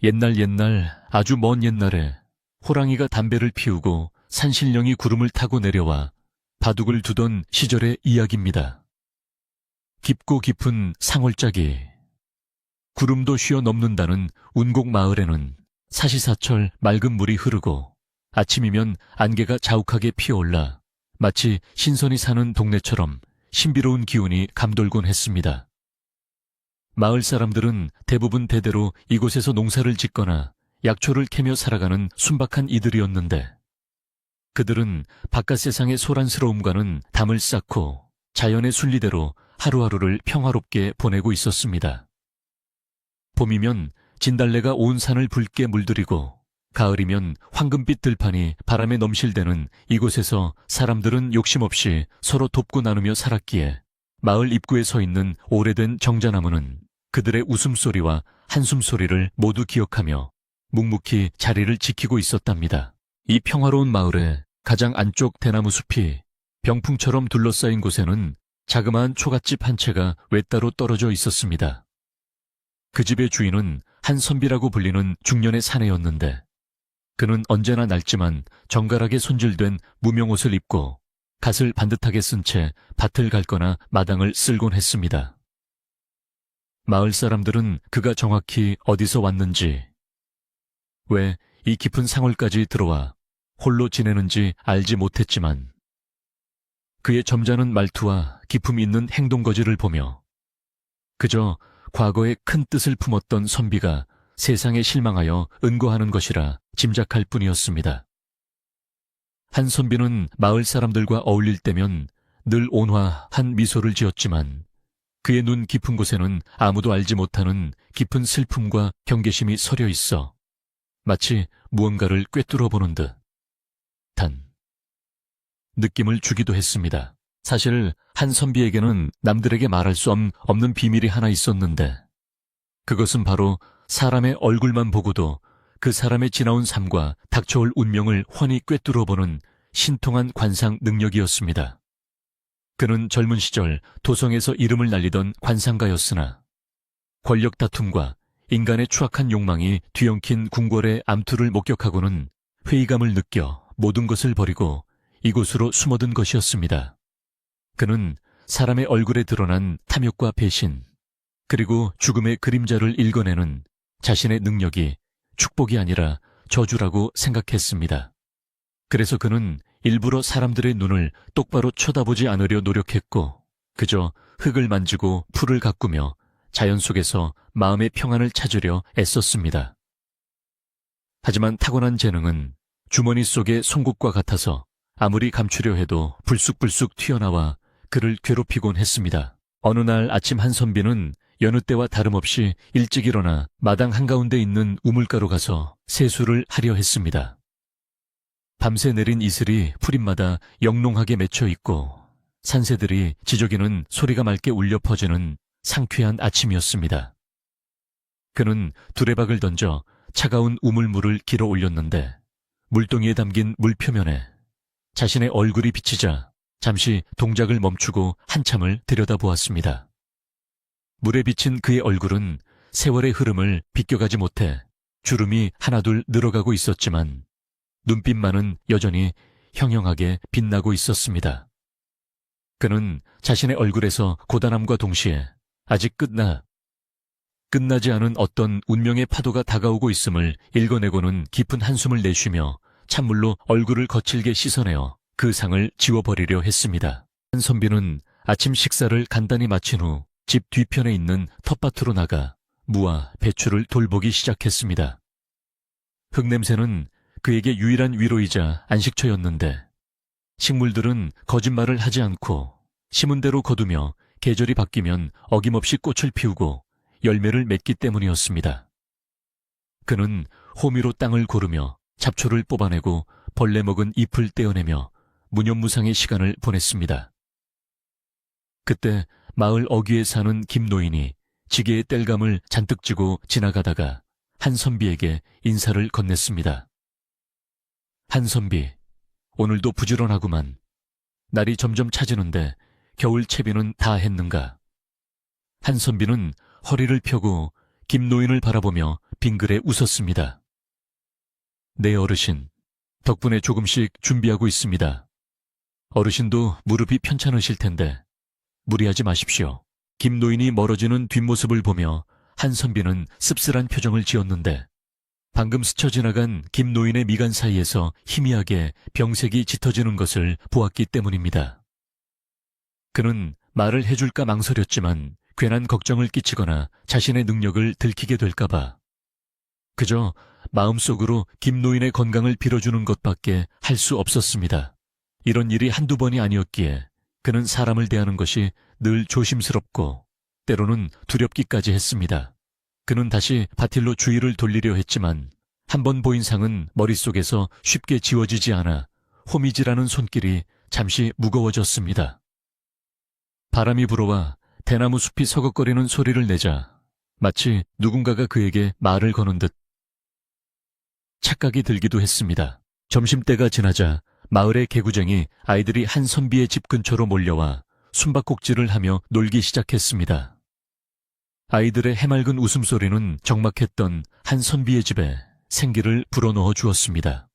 옛날 아주 먼 옛날에 호랑이가 담배를 피우고 산신령이 구름을 타고 내려와 바둑을 두던 시절의 이야기입니다. 깊고 깊은 상월짜기, 구름도 쉬어 넘는다는 운곡 마을에는 사시사철 맑은 물이 흐르고 아침이면 안개가 자욱하게 피어올라 마치 신선이 사는 동네처럼 신비로운 기운이 감돌곤 했습니다. 마을 사람들은 대부분 대대로 이곳에서 농사를 짓거나 약초를 캐며 살아가는 순박한 이들이었는데 그들은 바깥 세상의 소란스러움과는 담을 쌓고 자연의 순리대로 하루하루를 평화롭게 보내고 있었습니다. 봄이면 진달래가 온 산을 붉게 물들이고 가을이면 황금빛 들판이 바람에 넘실대는 이곳에서 사람들은 욕심없이 서로 돕고 나누며 살았기에 마을 입구에 서 있는 오래된 정자나무는 그들의 웃음소리와 한숨소리를 모두 기억하며 묵묵히 자리를 지키고 있었답니다. 이 평화로운 마을의 가장 안쪽 대나무 숲이 병풍처럼 둘러싸인 곳에는 자그마한 초가집 한 채가 외따로 떨어져 있었습니다. 그 집의 주인은 한선비라고 불리는 중년의 사내였는데 그는 언제나 낡지만 정갈하게 손질된 무명옷을 입고 갓을 반듯하게 쓴 채 밭을 갉거나 마당을 쓸곤 했습니다. 마을 사람들은 그가 정확히 어디서 왔는지, 왜 이 깊은 상월까지 들어와 홀로 지내는지 알지 못했지만 그의 점잖은 말투와 기품 있는 행동거지를 보며 그저 과거에 큰 뜻을 품었던 선비가 세상에 실망하여 은거하는 것이라 짐작할 뿐이었습니다. 한 선비는 마을 사람들과 어울릴 때면 늘 온화한 미소를 지었지만 그의 눈 깊은 곳에는 아무도 알지 못하는 깊은 슬픔과 경계심이 서려 있어 마치 무언가를 꿰뚫어 보는 듯 느낌을 주기도 했습니다. 사실 한 선비에게는 남들에게 말할 수 없는 비밀이 하나 있었는데 그것은 바로 사람의 얼굴만 보고도 그 사람의 지나온 삶과 닥쳐올 운명을 훤히 꿰뚫어 보는 신통한 관상 능력이었습니다. 그는 젊은 시절 도성에서 이름을 날리던 관상가였으나 권력 다툼과 인간의 추악한 욕망이 뒤엉킨 궁궐의 암투를 목격하고는 회의감을 느껴 모든 것을 버리고 이곳으로 숨어든 것이었습니다. 그는 사람의 얼굴에 드러난 탐욕과 배신, 그리고 죽음의 그림자를 읽어내는 자신의 능력이 축복이 아니라 저주라고 생각했습니다. 그래서 그는 일부러 사람들의 눈을 똑바로 쳐다보지 않으려 노력했고 그저 흙을 만지고 풀을 가꾸며 자연 속에서 마음의 평안을 찾으려 애썼습니다. 하지만 타고난 재능은 주머니 속의 송곳과 같아서 아무리 감추려 해도 불쑥불쑥 튀어나와 그를 괴롭히곤 했습니다. 어느 날 아침 한선비는 여느 때와 다름없이 일찍 일어나 마당 한가운데 있는 우물가로 가서 세수를 하려 했습니다. 밤새 내린 이슬이 풀잎마다 영롱하게 맺혀 있고 산새들이 지저귀는 소리가 맑게 울려 퍼지는 상쾌한 아침이었습니다. 그는 두레박을 던져 차가운 우물물을 길어 올렸는데 물동이에 담긴 물 표면에 자신의 얼굴이 비치자 잠시 동작을 멈추고 한참을 들여다보았습니다. 물에 비친 그의 얼굴은 세월의 흐름을 비껴가지 못해 주름이 하나둘 늘어가고 있었지만 눈빛만은 여전히 형형하게 빛나고 있었습니다. 그는 자신의 얼굴에서 고단함과 동시에 아직 끝나지 않은 어떤 운명의 파도가 다가오고 있음을 읽어내고는 깊은 한숨을 내쉬며 찬물로 얼굴을 거칠게 씻어내어 그 상을 지워버리려 했습니다. 한선비는 아침 식사를 간단히 마친 후 집 뒤편에 있는 텃밭으로 나가 무와 배추를 돌보기 시작했습니다. 흙냄새는 그에게 유일한 위로이자 안식처였는데 식물들은 거짓말을 하지 않고 심은 대로 거두며 계절이 바뀌면 어김없이 꽃을 피우고 열매를 맺기 때문이었습니다. 그는 호미로 땅을 고르며 잡초를 뽑아내고 벌레 먹은 잎을 떼어내며 무념무상의 시간을 보냈습니다. 그때 마을 어귀에 사는 김노인이 지게의 땔감을 잔뜩 쥐고 지나가다가 한선비에게 인사를 건넸습니다. 한선비, 오늘도 부지런하구만. 날이 점점 차지는데 겨울 채비는 다 했는가? 한선비는 허리를 펴고 김노인을 바라보며 빙그레 웃었습니다. 네, 어르신. 덕분에 조금씩 준비하고 있습니다. 어르신도 무릎이 편찮으실 텐데 무리하지 마십시오. 김노인이 멀어지는 뒷모습을 보며 한선비는 씁쓸한 표정을 지었는데 방금 스쳐 지나간 김노인의 미간 사이에서 희미하게 병색이 짙어지는 것을 보았기 때문입니다. 그는 말을 해줄까 망설였지만 괜한 걱정을 끼치거나 자신의 능력을 들키게 될까봐 그저 마음속으로 김노인의 건강을 빌어주는 것밖에 할 수 없었습니다. 이런 일이 한두 번이 아니었기에 그는 사람을 대하는 것이 늘 조심스럽고 때로는 두렵기까지 했습니다. 그는 다시 바틸로 주의를 돌리려 했지만 한 번 보인 상은 머릿속에서 쉽게 지워지지 않아 호미질하는 손길이 잠시 무거워졌습니다. 바람이 불어와 대나무 숲이 서걱거리는 소리를 내자 마치 누군가가 그에게 말을 거는 듯 착각이 들기도 했습니다. 점심때가 지나자 마을의 개구쟁이 아이들이 한선비의 집 근처로 몰려와 숨바꼭질을 하며 놀기 시작했습니다. 아이들의 해맑은 웃음소리는 적막했던 한선비의 집에 생기를 불어넣어 주었습니다.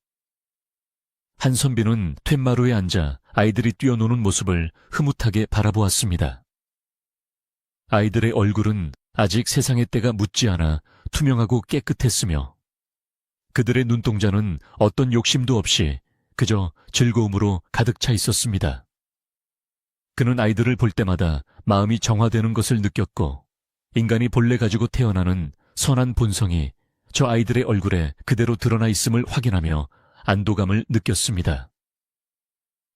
한선비는 툇마루에 앉아 아이들이 뛰어노는 모습을 흐뭇하게 바라보았습니다. 아이들의 얼굴은 아직 세상의 때가 묻지 않아 투명하고 깨끗했으며 그들의 눈동자는 어떤 욕심도 없이 그저 즐거움으로 가득 차 있었습니다. 그는 아이들을 볼 때마다 마음이 정화되는 것을 느꼈고 인간이 본래 가지고 태어나는 선한 본성이 저 아이들의 얼굴에 그대로 드러나 있음을 확인하며 안도감을 느꼈습니다.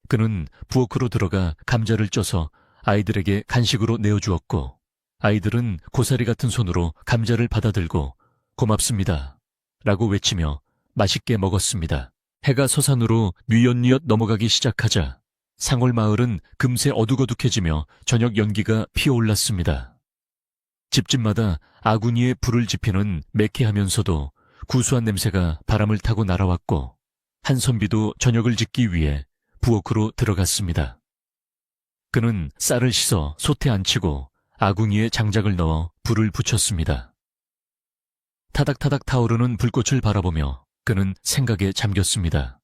그는 부엌으로 들어가 감자를 쪄서 아이들에게 간식으로 내어주었고 아이들은 고사리 같은 손으로 감자를 받아들고 고맙습니다 라고 외치며 맛있게 먹었습니다. 해가 서산으로 뉘엿뉘엿 넘어가기 시작하자 상월마을은 금세 어둑어둑해지며 저녁 연기가 피어올랐습니다. 집집마다 아궁이에 불을 지피는 매캐하면서도 구수한 냄새가 바람을 타고 날아왔고 한선비도 저녁을 짓기 위해 부엌으로 들어갔습니다. 그는 쌀을 씻어 솥에 안치고 아궁이에 장작을 넣어 불을 붙였습니다. 타닥타닥 타오르는 불꽃을 바라보며 그는 생각에 잠겼습니다.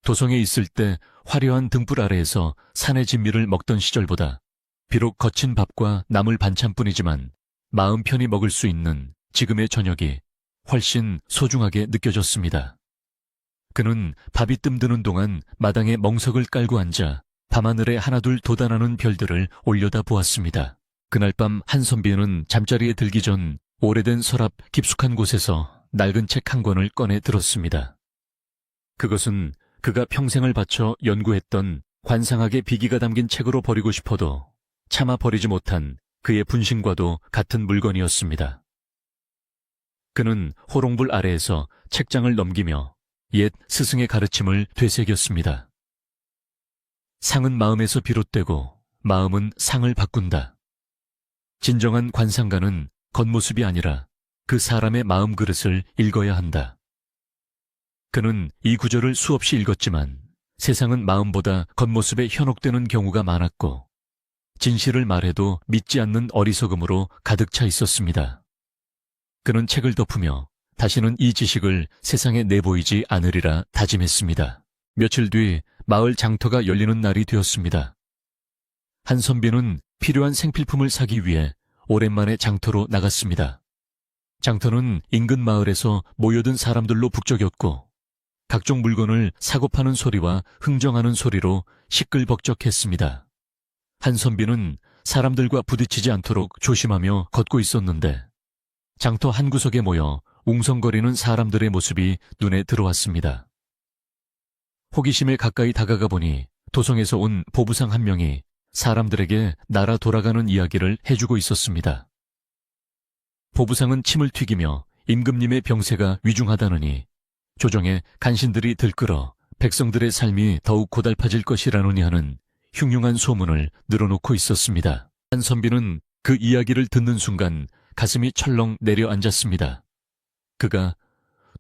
도성에 있을 때 화려한 등불 아래에서 산의 진미를 먹던 시절보다 비록 거친 밥과 나물 반찬뿐이지만 마음 편히 먹을 수 있는 지금의 저녁이 훨씬 소중하게 느껴졌습니다. 그는 밥이 뜸드는 동안 마당에 멍석을 깔고 앉아 밤하늘에 하나둘 돋아나는 별들을 올려다 보았습니다. 그날 밤 한선비는 잠자리에 들기 전 오래된 서랍 깊숙한 곳에서 낡은 책 한 권을 꺼내 들었습니다. 그것은 그가 평생을 바쳐 연구했던 관상학의 비기가 담긴 책으로 버리고 싶어도 차마 버리지 못한 그의 분신과도 같은 물건이었습니다. 그는 호롱불 아래에서 책장을 넘기며 옛 스승의 가르침을 되새겼습니다. 상은 마음에서 비롯되고 마음은 상을 바꾼다. 진정한 관상가는 겉모습이 아니라 그 사람의 마음 그릇을 읽어야 한다. 그는 이 구절을 수없이 읽었지만 세상은 마음보다 겉모습에 현혹되는 경우가 많았고 진실을 말해도 믿지 않는 어리석음으로 가득 차 있었습니다. 그는 책을 덮으며 다시는 이 지식을 세상에 내보이지 않으리라 다짐했습니다. 며칠 뒤 마을 장터가 열리는 날이 되었습니다. 한선비는 필요한 생필품을 사기 위해 오랜만에 장터로 나갔습니다. 장터는 인근 마을에서 모여든 사람들로 북적였고 각종 물건을 사고 파는 소리와 흥정하는 소리로 시끌벅적했습니다. 한선비는 사람들과 부딪히지 않도록 조심하며 걷고 있었는데 장터 한 구석에 모여 웅성거리는 사람들의 모습이 눈에 들어왔습니다. 호기심에 가까이 다가가 보니 도성에서 온 보부상 한 명이 사람들에게 나라 돌아가는 이야기를 해주고 있었습니다. 보부상은 침을 튀기며 임금님의 병세가 위중하다느니 조정에 간신들이 들끓어 백성들의 삶이 더욱 고달파질 것이라느니 하는 흉흉한 소문을 늘어놓고 있었습니다. 한선비는 그 이야기를 듣는 순간 가슴이 철렁 내려앉았습니다. 그가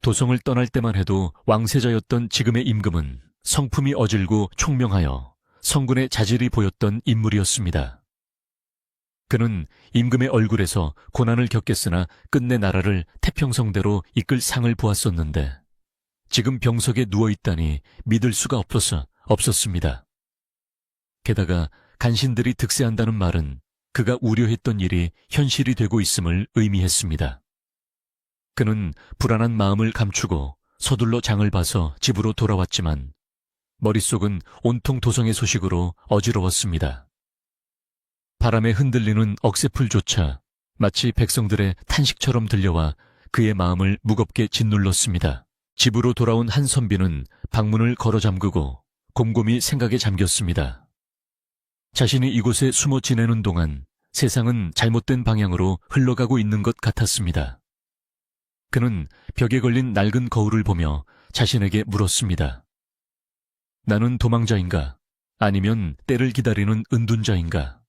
도성을 떠날 때만 해도 왕세자였던 지금의 임금은 성품이 어질고 총명하여 성군의 자질이 보였던 인물이었습니다. 그는 임금의 얼굴에서 고난을 겪겠으나 끝내 나라를 태평성대로 이끌 상을 보았었는데 지금 병석에 누워있다니 믿을 수가 없었습니다. 게다가 간신들이 득세한다는 말은 그가 우려했던 일이 현실이 되고 있음을 의미했습니다. 그는 불안한 마음을 감추고 서둘러 장을 봐서 집으로 돌아왔지만 머릿속은 온통 도성의 소식으로 어지러웠습니다. 바람에 흔들리는 억새풀조차 마치 백성들의 탄식처럼 들려와 그의 마음을 무겁게 짓눌렀습니다. 집으로 돌아온 한선비는 방문을 걸어 잠그고 곰곰이 생각에 잠겼습니다. 자신이 이곳에 숨어 지내는 동안 세상은 잘못된 방향으로 흘러가고 있는 것 같았습니다. 그는 벽에 걸린 낡은 거울을 보며 자신에게 물었습니다. 나는 도망자인가? 아니면 때를 기다리는 은둔자인가?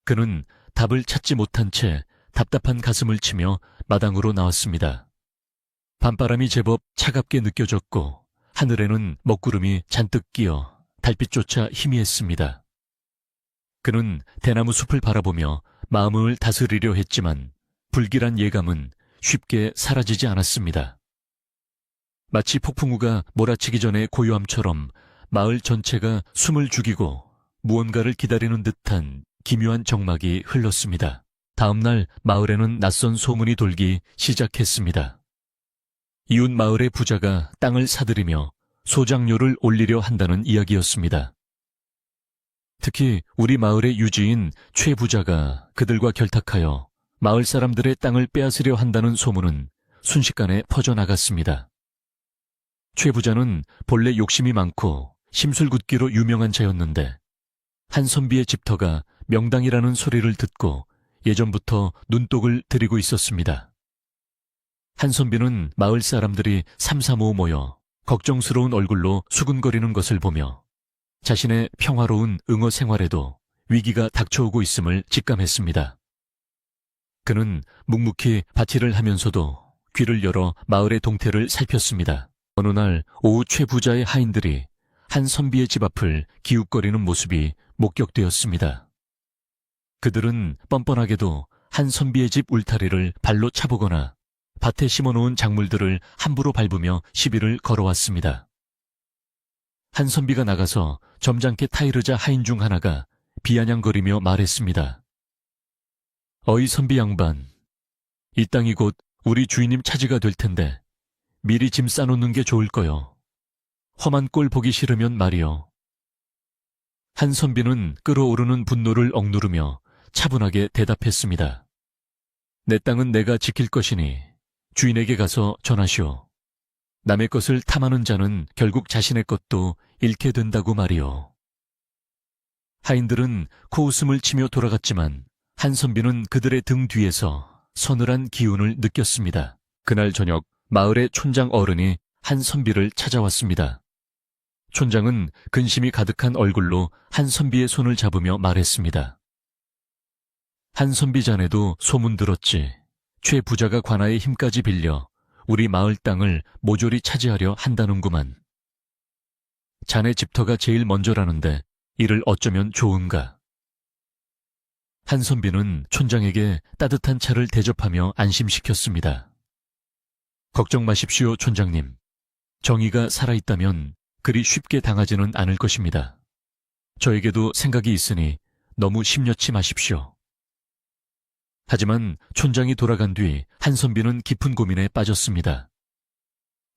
그는 답을 찾지 못한 채 답답한 가슴을 치며 마당으로 나왔습니다. 밤바람이 제법 차갑게 느껴졌고 하늘에는 먹구름이 잔뜩 끼어 달빛조차 희미했습니다. 그는 대나무 숲을 바라보며 마음을 다스리려 했지만 불길한 예감은 쉽게 사라지지 않았습니다. 마치 폭풍우가 몰아치기 전에 고요함처럼 마을 전체가 숨을 죽이고 무언가를 기다리는 듯한 기묘한 정막이 흘렀습니다. 다음 날 마을에는 낯선 소문이 돌기 시작했습니다. 이웃 마을의 부자가 땅을 사들이며 소장료를 올리려 한다는 이야기였습니다. 특히 우리 마을의 유지인 최 부자가 그들과 결탁하여 마을 사람들의 땅을 빼앗으려 한다는 소문은 순식간에 퍼져나갔습니다. 최 부자는 본래 욕심이 많고 심술궂기로 유명한 자였는데 한선비의 집터가 명당이라는 소리를 듣고 예전부터 눈독을 들이고 있었습니다. 한선비는 마을 사람들이 삼삼오오 모여 걱정스러운 얼굴로 수군거리는 것을 보며 자신의 평화로운 응어 생활에도 위기가 닥쳐오고 있음을 직감했습니다. 그는 묵묵히 밭일을 하면서도 귀를 열어 마을의 동태를 살폈습니다. 어느 날 오후 최 부자의 하인들이 한선비의 집 앞을 기웃거리는 모습이 목격되었습니다. 그들은 뻔뻔하게도 한선비의 집 울타리를 발로 차보거나 밭에 심어놓은 작물들을 함부로 밟으며 시비를 걸어왔습니다. 한선비가 나가서 점잖게 타이르자 하인 중 하나가 비아냥거리며 말했습니다. 어이 선비 양반, 이 땅이 곧 우리 주인님 차지가 될 텐데 미리 짐 싸놓는 게 좋을 거요. 험한 꼴 보기 싫으면 말이요. 한선비는 끓어오르는 분노를 억누르며 차분하게 대답했습니다. 내 땅은 내가 지킬 것이니 주인에게 가서 전하시오. 남의 것을 탐하는 자는 결국 자신의 것도 잃게 된다고 말이오. 하인들은 코웃음을 치며 돌아갔지만 한선비는 그들의 등 뒤에서 서늘한 기운을 느꼈습니다. 그날 저녁 마을의 촌장 어른이 한선비를 찾아왔습니다. 촌장은 근심이 가득한 얼굴로 한선비의 손을 잡으며 말했습니다. 한선비 자네도 소문 들었지. 최 부자가 관아의 힘까지 빌려 우리 마을 땅을 모조리 차지하려 한다는구만. 자네 집터가 제일 먼저라는데 이를 어쩌면 좋은가. 한선비는 촌장에게 따뜻한 차를 대접하며 안심시켰습니다. 걱정 마십시오, 촌장님. 정의가 살아있다면 그리 쉽게 당하지는 않을 것입니다. 저에게도 생각이 있으니 너무 심려치 마십시오. 하지만 촌장이 돌아간 뒤 한선비는 깊은 고민에 빠졌습니다.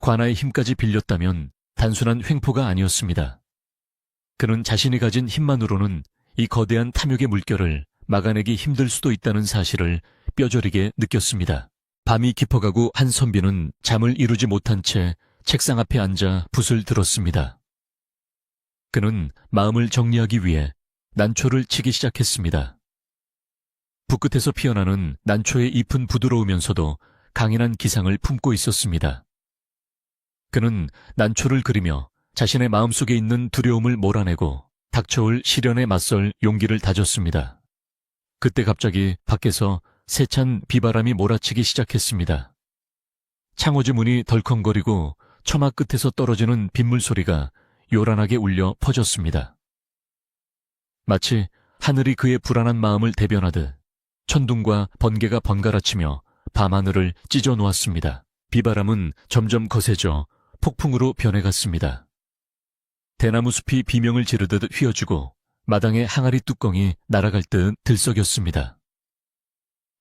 관아의 힘까지 빌렸다면 단순한 횡포가 아니었습니다. 그는 자신이 가진 힘만으로는 이 거대한 탐욕의 물결을 막아내기 힘들 수도 있다는 사실을 뼈저리게 느꼈습니다. 밤이 깊어가고 한선비는 잠을 이루지 못한 채 책상 앞에 앉아 붓을 들었습니다. 그는 마음을 정리하기 위해 난초를 치기 시작했습니다. 붓끝에서 피어나는 난초의 잎은 부드러우면서도 강인한 기상을 품고 있었습니다. 그는 난초를 그리며 자신의 마음속에 있는 두려움을 몰아내고 닥쳐올 시련에 맞설 용기를 다졌습니다. 그때 갑자기 밖에서 세찬 비바람이 몰아치기 시작했습니다. 창호지 문이 덜컹거리고 처마 끝에서 떨어지는 빗물 소리가 요란하게 울려 퍼졌습니다. 마치 하늘이 그의 불안한 마음을 대변하듯 천둥과 번개가 번갈아치며 밤하늘을 찢어 놓았습니다. 비바람은 점점 거세져 폭풍으로 변해갔습니다. 대나무 숲이 비명을 지르듯 휘어지고 마당의 항아리 뚜껑이 날아갈 듯 들썩였습니다.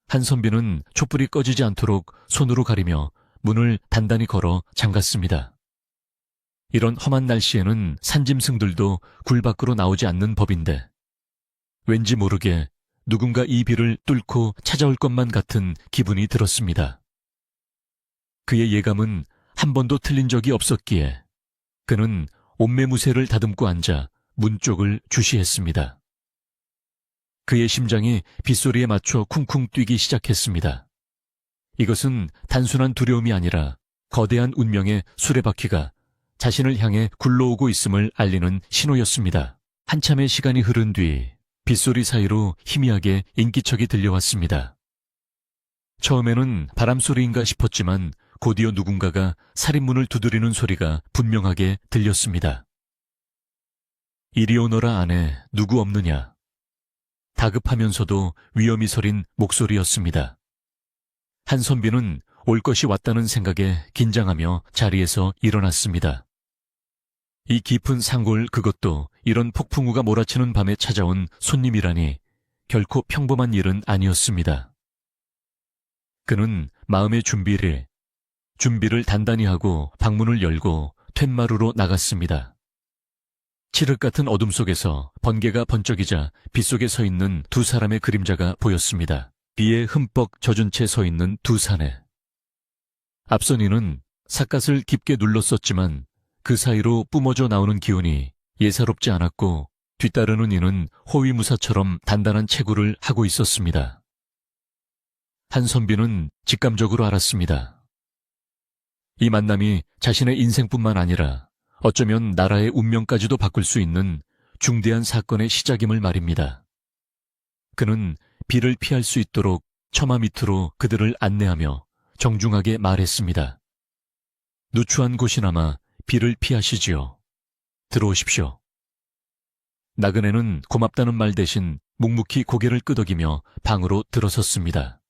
한선비는 촛불이 꺼지지 않도록 손으로 가리며 문을 단단히 걸어 잠갔습니다. 이런 험한 날씨에는 산짐승들도 굴 밖으로 나오지 않는 법인데 왠지 모르게 누군가 이 비를 뚫고 찾아올 것만 같은 기분이 들었습니다. 그의 예감은 한 번도 틀린 적이 없었기에 그는 옷매무새를 다듬고 앉아 문 쪽을 주시했습니다. 그의 심장이 빗소리에 맞춰 쿵쿵 뛰기 시작했습니다. 이것은 단순한 두려움이 아니라 거대한 운명의 수레바퀴가 자신을 향해 굴러오고 있음을 알리는 신호였습니다. 한참의 시간이 흐른 뒤 빗소리 사이로 희미하게 인기척이 들려왔습니다. 처음에는 바람소리인가 싶었지만 곧이어 누군가가 살인문을 두드리는 소리가 분명하게 들렸습니다. 이리 오너라 안에 누구 없느냐. 다급하면서도 위험이 서린 목소리였습니다. 한선비는 올 것이 왔다는 생각에 긴장하며 자리에서 일어났습니다. 이 깊은 상골 그것도 이런 폭풍우가 몰아치는 밤에 찾아온 손님이라니 결코 평범한 일은 아니었습니다. 그는 마음의 준비를 단단히 하고 방문을 열고 툇마루로 나갔습니다. 칠흑 같은 어둠 속에서 번개가 번쩍이자 빗속에 서 있는 두 사람의 그림자가 보였습니다. 비에 흠뻑 젖은 채 서 있는 두 사내. 앞선 이는 삿갓을 깊게 눌렀었지만 그 사이로 뿜어져 나오는 기운이 예사롭지 않았고 뒤따르는 이는 호위무사처럼 단단한 체구를 하고 있었습니다. 한선비는 직감적으로 알았습니다. 이 만남이 자신의 인생뿐만 아니라 어쩌면 나라의 운명까지도 바꿀 수 있는 중대한 사건의 시작임을 말입니다. 그는 비를 피할 수 있도록 처마 밑으로 그들을 안내하며 정중하게 말했습니다. 누추한 곳이나마 비를 피하시지요. 들어오십시오. 나그네는 고맙다는 말 대신 묵묵히 고개를 끄덕이며 방으로 들어섰습니다.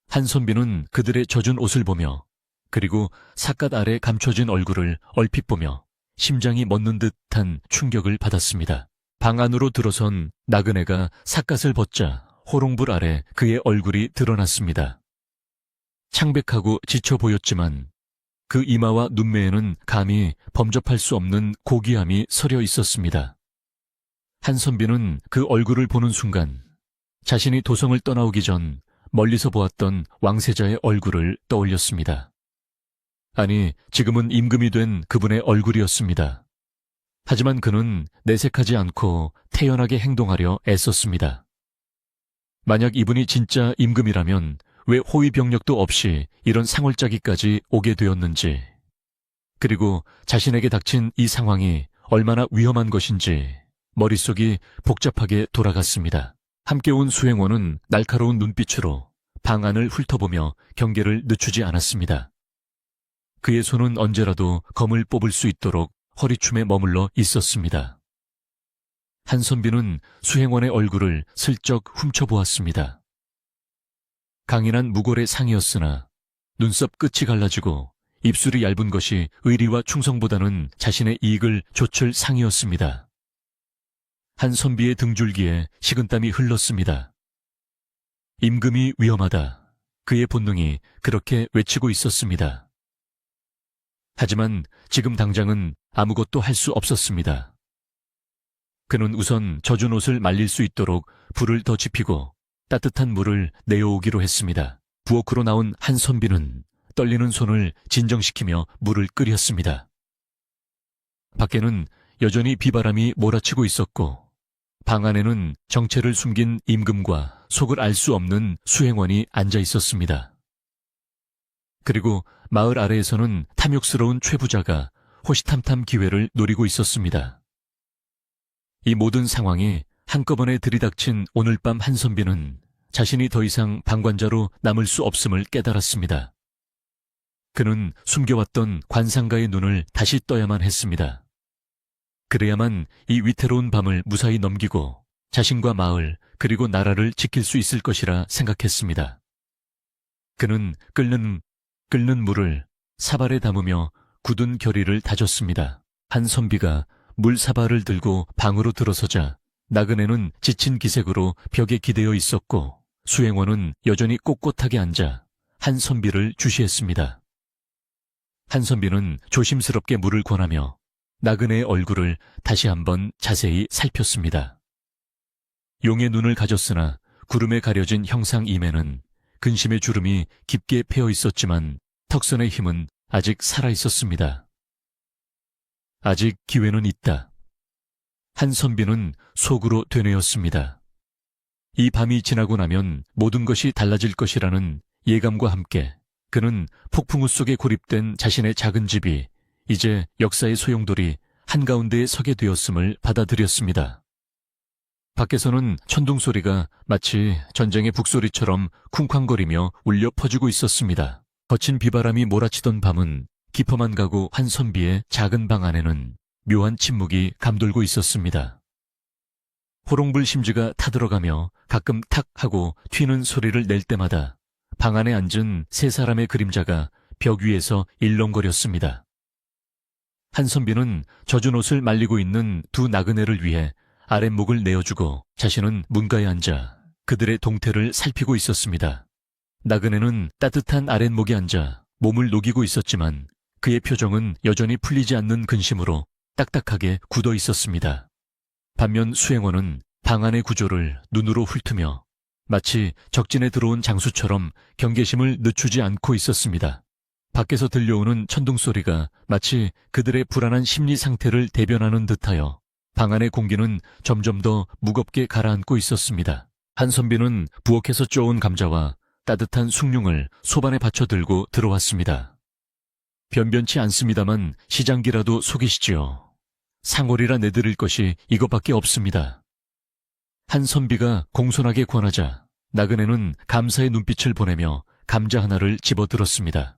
한선비는 그들의 젖은 옷을 보며 그리고 삿갓 아래 감춰진 얼굴을 얼핏 보며 심장이 멎는 듯한 충격을 받았습니다. 방 안으로 들어선 나그네가 삿갓을 벗자 호롱불 아래 그의 얼굴이 드러났습니다. 창백하고 지쳐 보였지만 그 이마와 눈매에는 감히 범접할 수 없는 고귀함이 서려 있었습니다. 한선비는 그 얼굴을 보는 순간 자신이 도성을 떠나오기 전 멀리서 보았던 왕세자의 얼굴을 떠올렸습니다. 아니, 지금은 임금이 된 그분의 얼굴이었습니다. 하지만 그는 내색하지 않고 태연하게 행동하려 애썼습니다. 만약 이분이 진짜 임금이라면 왜 호위병력도 없이 이런 상월짜기까지 오게 되었는지, 그리고 자신에게 닥친 이 상황이 얼마나 위험한 것인지 머릿속이 복잡하게 돌아갔습니다. 함께 온 수행원은 날카로운 눈빛으로 방 안을 훑어보며 경계를 늦추지 않았습니다. 그의 손은 언제라도 검을 뽑을 수 있도록 허리춤에 머물러 있었습니다. 한선비는 수행원의 얼굴을 슬쩍 훔쳐보았습니다. 강인한 무골의 상이었으나 눈썹 끝이 갈라지고 입술이 얇은 것이 의리와 충성보다는 자신의 이익을 좇을 상이었습니다. 한선비의 등줄기에 식은땀이 흘렀습니다. 임금이 위험하다. 그의 본능이 그렇게 외치고 있었습니다. 하지만 지금 당장은 아무것도 할 수 없었습니다. 그는 우선 젖은 옷을 말릴 수 있도록 불을 더 지피고 따뜻한 물을 내어오기로 했습니다. 부엌으로 나온 한선비는 떨리는 손을 진정시키며 물을 끓였습니다. 밖에는 여전히 비바람이 몰아치고 있었고 방 안에는 정체를 숨긴 임금과 속을 알 수 없는 수행원이 앉아 있었습니다. 그리고 마을 아래에서는 탐욕스러운 최부자가 호시탐탐 기회를 노리고 있었습니다. 이 모든 상황이 한꺼번에 들이닥친 오늘 밤 한선비는 자신이 더 이상 방관자로 남을 수 없음을 깨달았습니다. 그는 숨겨왔던 관상가의 눈을 다시 떠야만 했습니다. 그래야만 이 위태로운 밤을 무사히 넘기고 자신과 마을 그리고 나라를 지킬 수 있을 것이라 생각했습니다. 그는 끓는 물을 사발에 담으며 굳은 결의를 다졌습니다. 한 선비가 물 사발을 들고 방으로 들어서자 나그네는 지친 기색으로 벽에 기대어 있었고 수행원은 여전히 꼿꼿하게 앉아 한 선비를 주시했습니다. 한 선비는 조심스럽게 물을 권하며 나그네의 얼굴을 다시 한번 자세히 살폈습니다. 용의 눈을 가졌으나 구름에 가려진 형상 임에는 근심의 주름이 깊게 패어 있었지만 턱선의 힘은 아직 살아 있었습니다. 아직 기회는 있다. 한 선비는 속으로 되뇌었습니다. 이 밤이 지나고 나면 모든 것이 달라질 것이라는 예감과 함께 그는 폭풍우 속에 고립된 자신의 작은 집이 이제 역사의 소용돌이 한가운데에 서게 되었음을 받아들였습니다. 밖에서는 천둥 소리가 마치 전쟁의 북소리처럼 쿵쾅거리며 울려 퍼지고 있었습니다. 거친 비바람이 몰아치던 밤은 깊어만 가고 한 선비의 작은 방 안에는 묘한 침묵이 감돌고 있었습니다. 호롱불 심지가 타들어가며 가끔 탁 하고 튀는 소리를 낼 때마다 방 안에 앉은 세 사람의 그림자가 벽 위에서 일렁거렸습니다. 한 선비는 젖은 옷을 말리고 있는 두 나그네를 위해 아랫목을 내어주고 자신은 문가에 앉아 그들의 동태를 살피고 있었습니다. 나그네는 따뜻한 아랫목에 앉아 몸을 녹이고 있었지만 그의 표정은 여전히 풀리지 않는 근심으로 딱딱하게 굳어 있었습니다. 반면 수행원은 방 안의 구조를 눈으로 훑으며 마치 적진에 들어온 장수처럼 경계심을 늦추지 않고 있었습니다. 밖에서 들려오는 천둥 소리가 마치 그들의 불안한 심리 상태를 대변하는 듯하여 방 안의 공기는 점점 더 무겁게 가라앉고 있었습니다. 한 선비는 부엌에서 쪼온 감자와 따뜻한 숭늉을 소반에 받쳐 들고 들어왔습니다. 변변치 않습니다만 시장기라도 속이시지요. 상월이라 내드릴 것이 이것밖에 없습니다. 한 선비가 공손하게 권하자 나그네는 감사의 눈빛을 보내며 감자 하나를 집어들었습니다.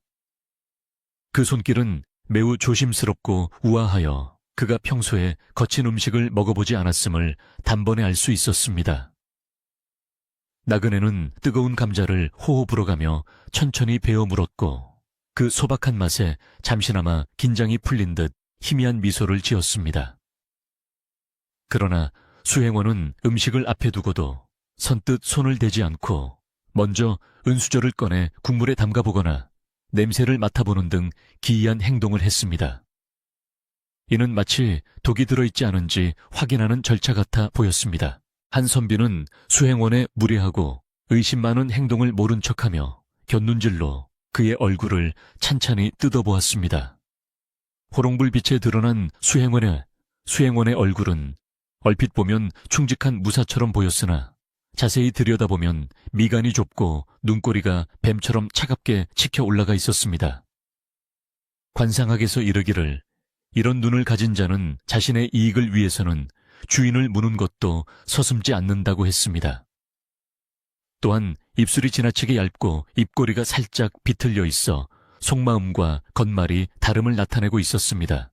그 손길은 매우 조심스럽고 우아하여 그가 평소에 거친 음식을 먹어보지 않았음을 단번에 알 수 있었습니다. 나그네는 뜨거운 감자를 호호 불어가며 천천히 베어 물었고 그 소박한 맛에 잠시나마 긴장이 풀린 듯 희미한 미소를 지었습니다. 그러나 수행원은 음식을 앞에 두고도 선뜻 손을 대지 않고 먼저 은수저를 꺼내 국물에 담가보거나 냄새를 맡아보는 등 기이한 행동을 했습니다. 이는 마치 독이 들어있지 않은지 확인하는 절차 같아 보였습니다. 한 선비는 수행원의 무례하고 의심 많은 행동을 모른 척하며 곁눈질로 그의 얼굴을 찬찬히 뜯어보았습니다. 호롱불 빛에 드러난 수행원의 얼굴은 얼핏 보면 충직한 무사처럼 보였으나 자세히 들여다보면 미간이 좁고 눈꼬리가 뱀처럼 차갑게 치켜 올라가 있었습니다. 관상학에서 이르기를 이런 눈을 가진 자는 자신의 이익을 위해서는 주인을 무는 것도 서슴지 않는다고 했습니다. 또한 입술이 지나치게 얇고 입꼬리가 살짝 비틀려 있어 속마음과 겉말이 다름을 나타내고 있었습니다.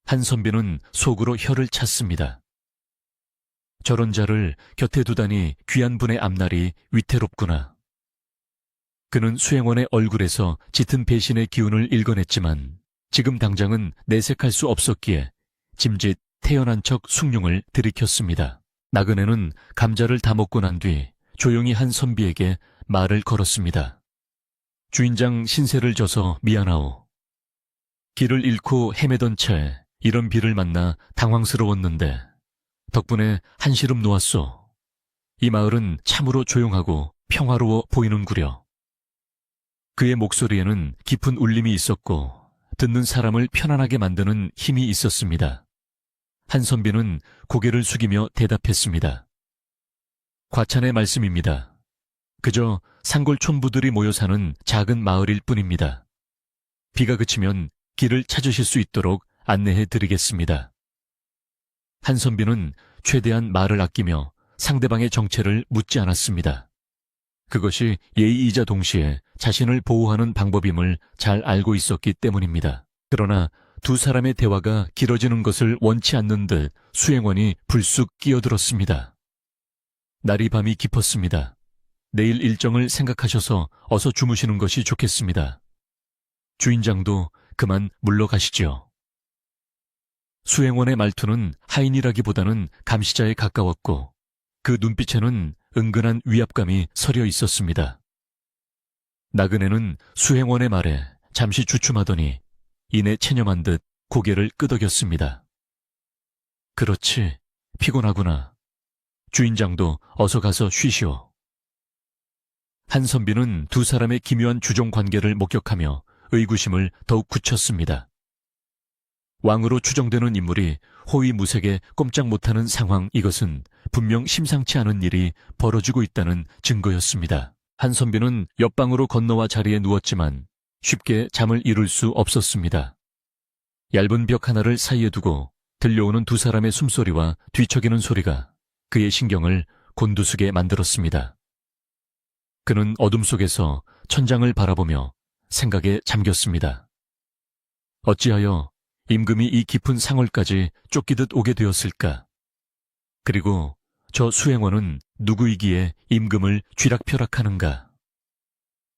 한 선비는 속으로 혀를 찼습니다. 저런 자를 곁에 두다니 귀한 분의 앞날이 위태롭구나. 그는 수행원의 얼굴에서 짙은 배신의 기운을 읽어냈지만 지금 당장은 내색할 수 없었기에 짐짓 태연한 척 숭늉을 들이켰습니다. 나그네는 감자를 다 먹고 난 뒤 조용히 한 선비에게 말을 걸었습니다. 주인장 신세를 져서 미안하오. 길을 잃고 헤매던 채 이런 비를 만나 당황스러웠는데 덕분에 한시름 놓았소. 이 마을은 참으로 조용하고 평화로워 보이는구려. 그의 목소리에는 깊은 울림이 있었고 듣는 사람을 편안하게 만드는 힘이 있었습니다. 한 선비는 고개를 숙이며 대답했습니다. 과찬의 말씀입니다. 그저 산골 촌부들이 모여 사는 작은 마을일 뿐입니다. 비가 그치면 길을 찾으실 수 있도록 안내해 드리겠습니다. 한 선비는 최대한 말을 아끼며 상대방의 정체를 묻지 않았습니다. 그것이 예의이자 동시에 자신을 보호하는 방법임을 잘 알고 있었기 때문입니다. 그러나 두 사람의 대화가 길어지는 것을 원치 않는 듯 수행원이 불쑥 끼어들었습니다. 날이 밤이 깊었습니다. 내일 일정을 생각하셔서 어서 주무시는 것이 좋겠습니다. 주인장도 그만 물러가시지요. 수행원의 말투는 하인이라기보다는 감시자에 가까웠고 그 눈빛에는 은근한 위압감이 서려 있었습니다. 나그네는 수행원의 말에 잠시 주춤하더니 이내 체념한 듯 고개를 끄덕였습니다. 그렇지, 피곤하구나. 주인장도 어서 가서 쉬시오. 한선비는 두 사람의 기묘한 주종 관계를 목격하며 의구심을 더욱 굳혔습니다. 왕으로 추정되는 인물이 호위무색에 꼼짝 못하는 상황, 이것은 분명 심상치 않은 일이 벌어지고 있다는 증거였습니다. 한선비는 옆방으로 건너와 자리에 누웠지만 쉽게 잠을 이룰 수 없었습니다. 얇은 벽 하나를 사이에 두고 들려오는 두 사람의 숨소리와 뒤척이는 소리가 그의 신경을 곤두서게 만들었습니다. 그는 어둠 속에서 천장을 바라보며 생각에 잠겼습니다. 어찌하여 임금이 이 깊은 상월까지 쫓기듯 오게 되었을까? 그리고 저 수행원은 누구이기에 임금을 쥐락펴락하는가?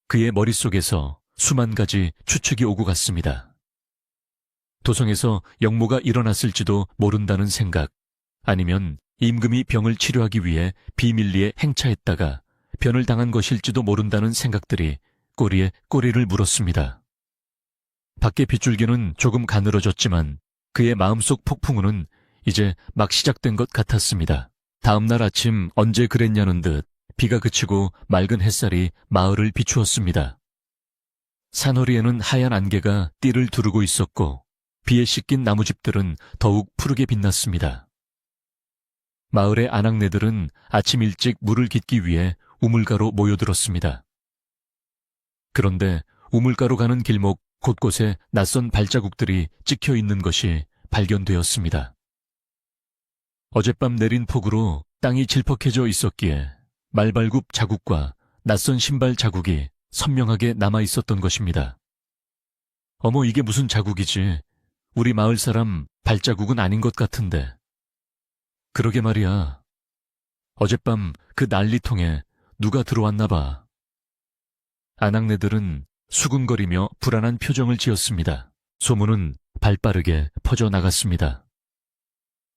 그의 머릿속에서 수만 가지 추측이 오고 갔습니다. 도성에서 역모가 일어났을지도 모른다는 생각, 아니면 임금이 병을 치료하기 위해 비밀리에 행차했다가 변을 당한 것일지도 모른다는 생각들이 꼬리에 꼬리를 물었습니다. 밖의 빗줄기는 조금 가늘어졌지만 그의 마음속 폭풍우는 이제 막 시작된 것 같았습니다. 다음 날 아침 언제 그랬냐는 듯 비가 그치고 맑은 햇살이 마을을 비추었습니다. 산허리에는 하얀 안개가 띠를 두르고 있었고 비에 씻긴 나무집들은 더욱 푸르게 빛났습니다. 마을의 아낙네들은 아침 일찍 물을 깃기 위해 우물가로 모여들었습니다. 그런데 우물가로 가는 길목 곳곳에 낯선 발자국들이 찍혀 있는 것이 발견되었습니다. 어젯밤 내린 폭우로 땅이 질퍽해져 있었기에 말발굽 자국과 낯선 신발 자국이 선명하게 남아 있었던 것입니다. 어머, 이게 무슨 자국이지? 우리 마을 사람 발자국은 아닌 것 같은데. 그러게 말이야. 어젯밤 그 난리통에 누가 들어왔나 봐. 아낙네들은 수군거리며 불안한 표정을 지었습니다. 소문은 발빠르게 퍼져나갔습니다.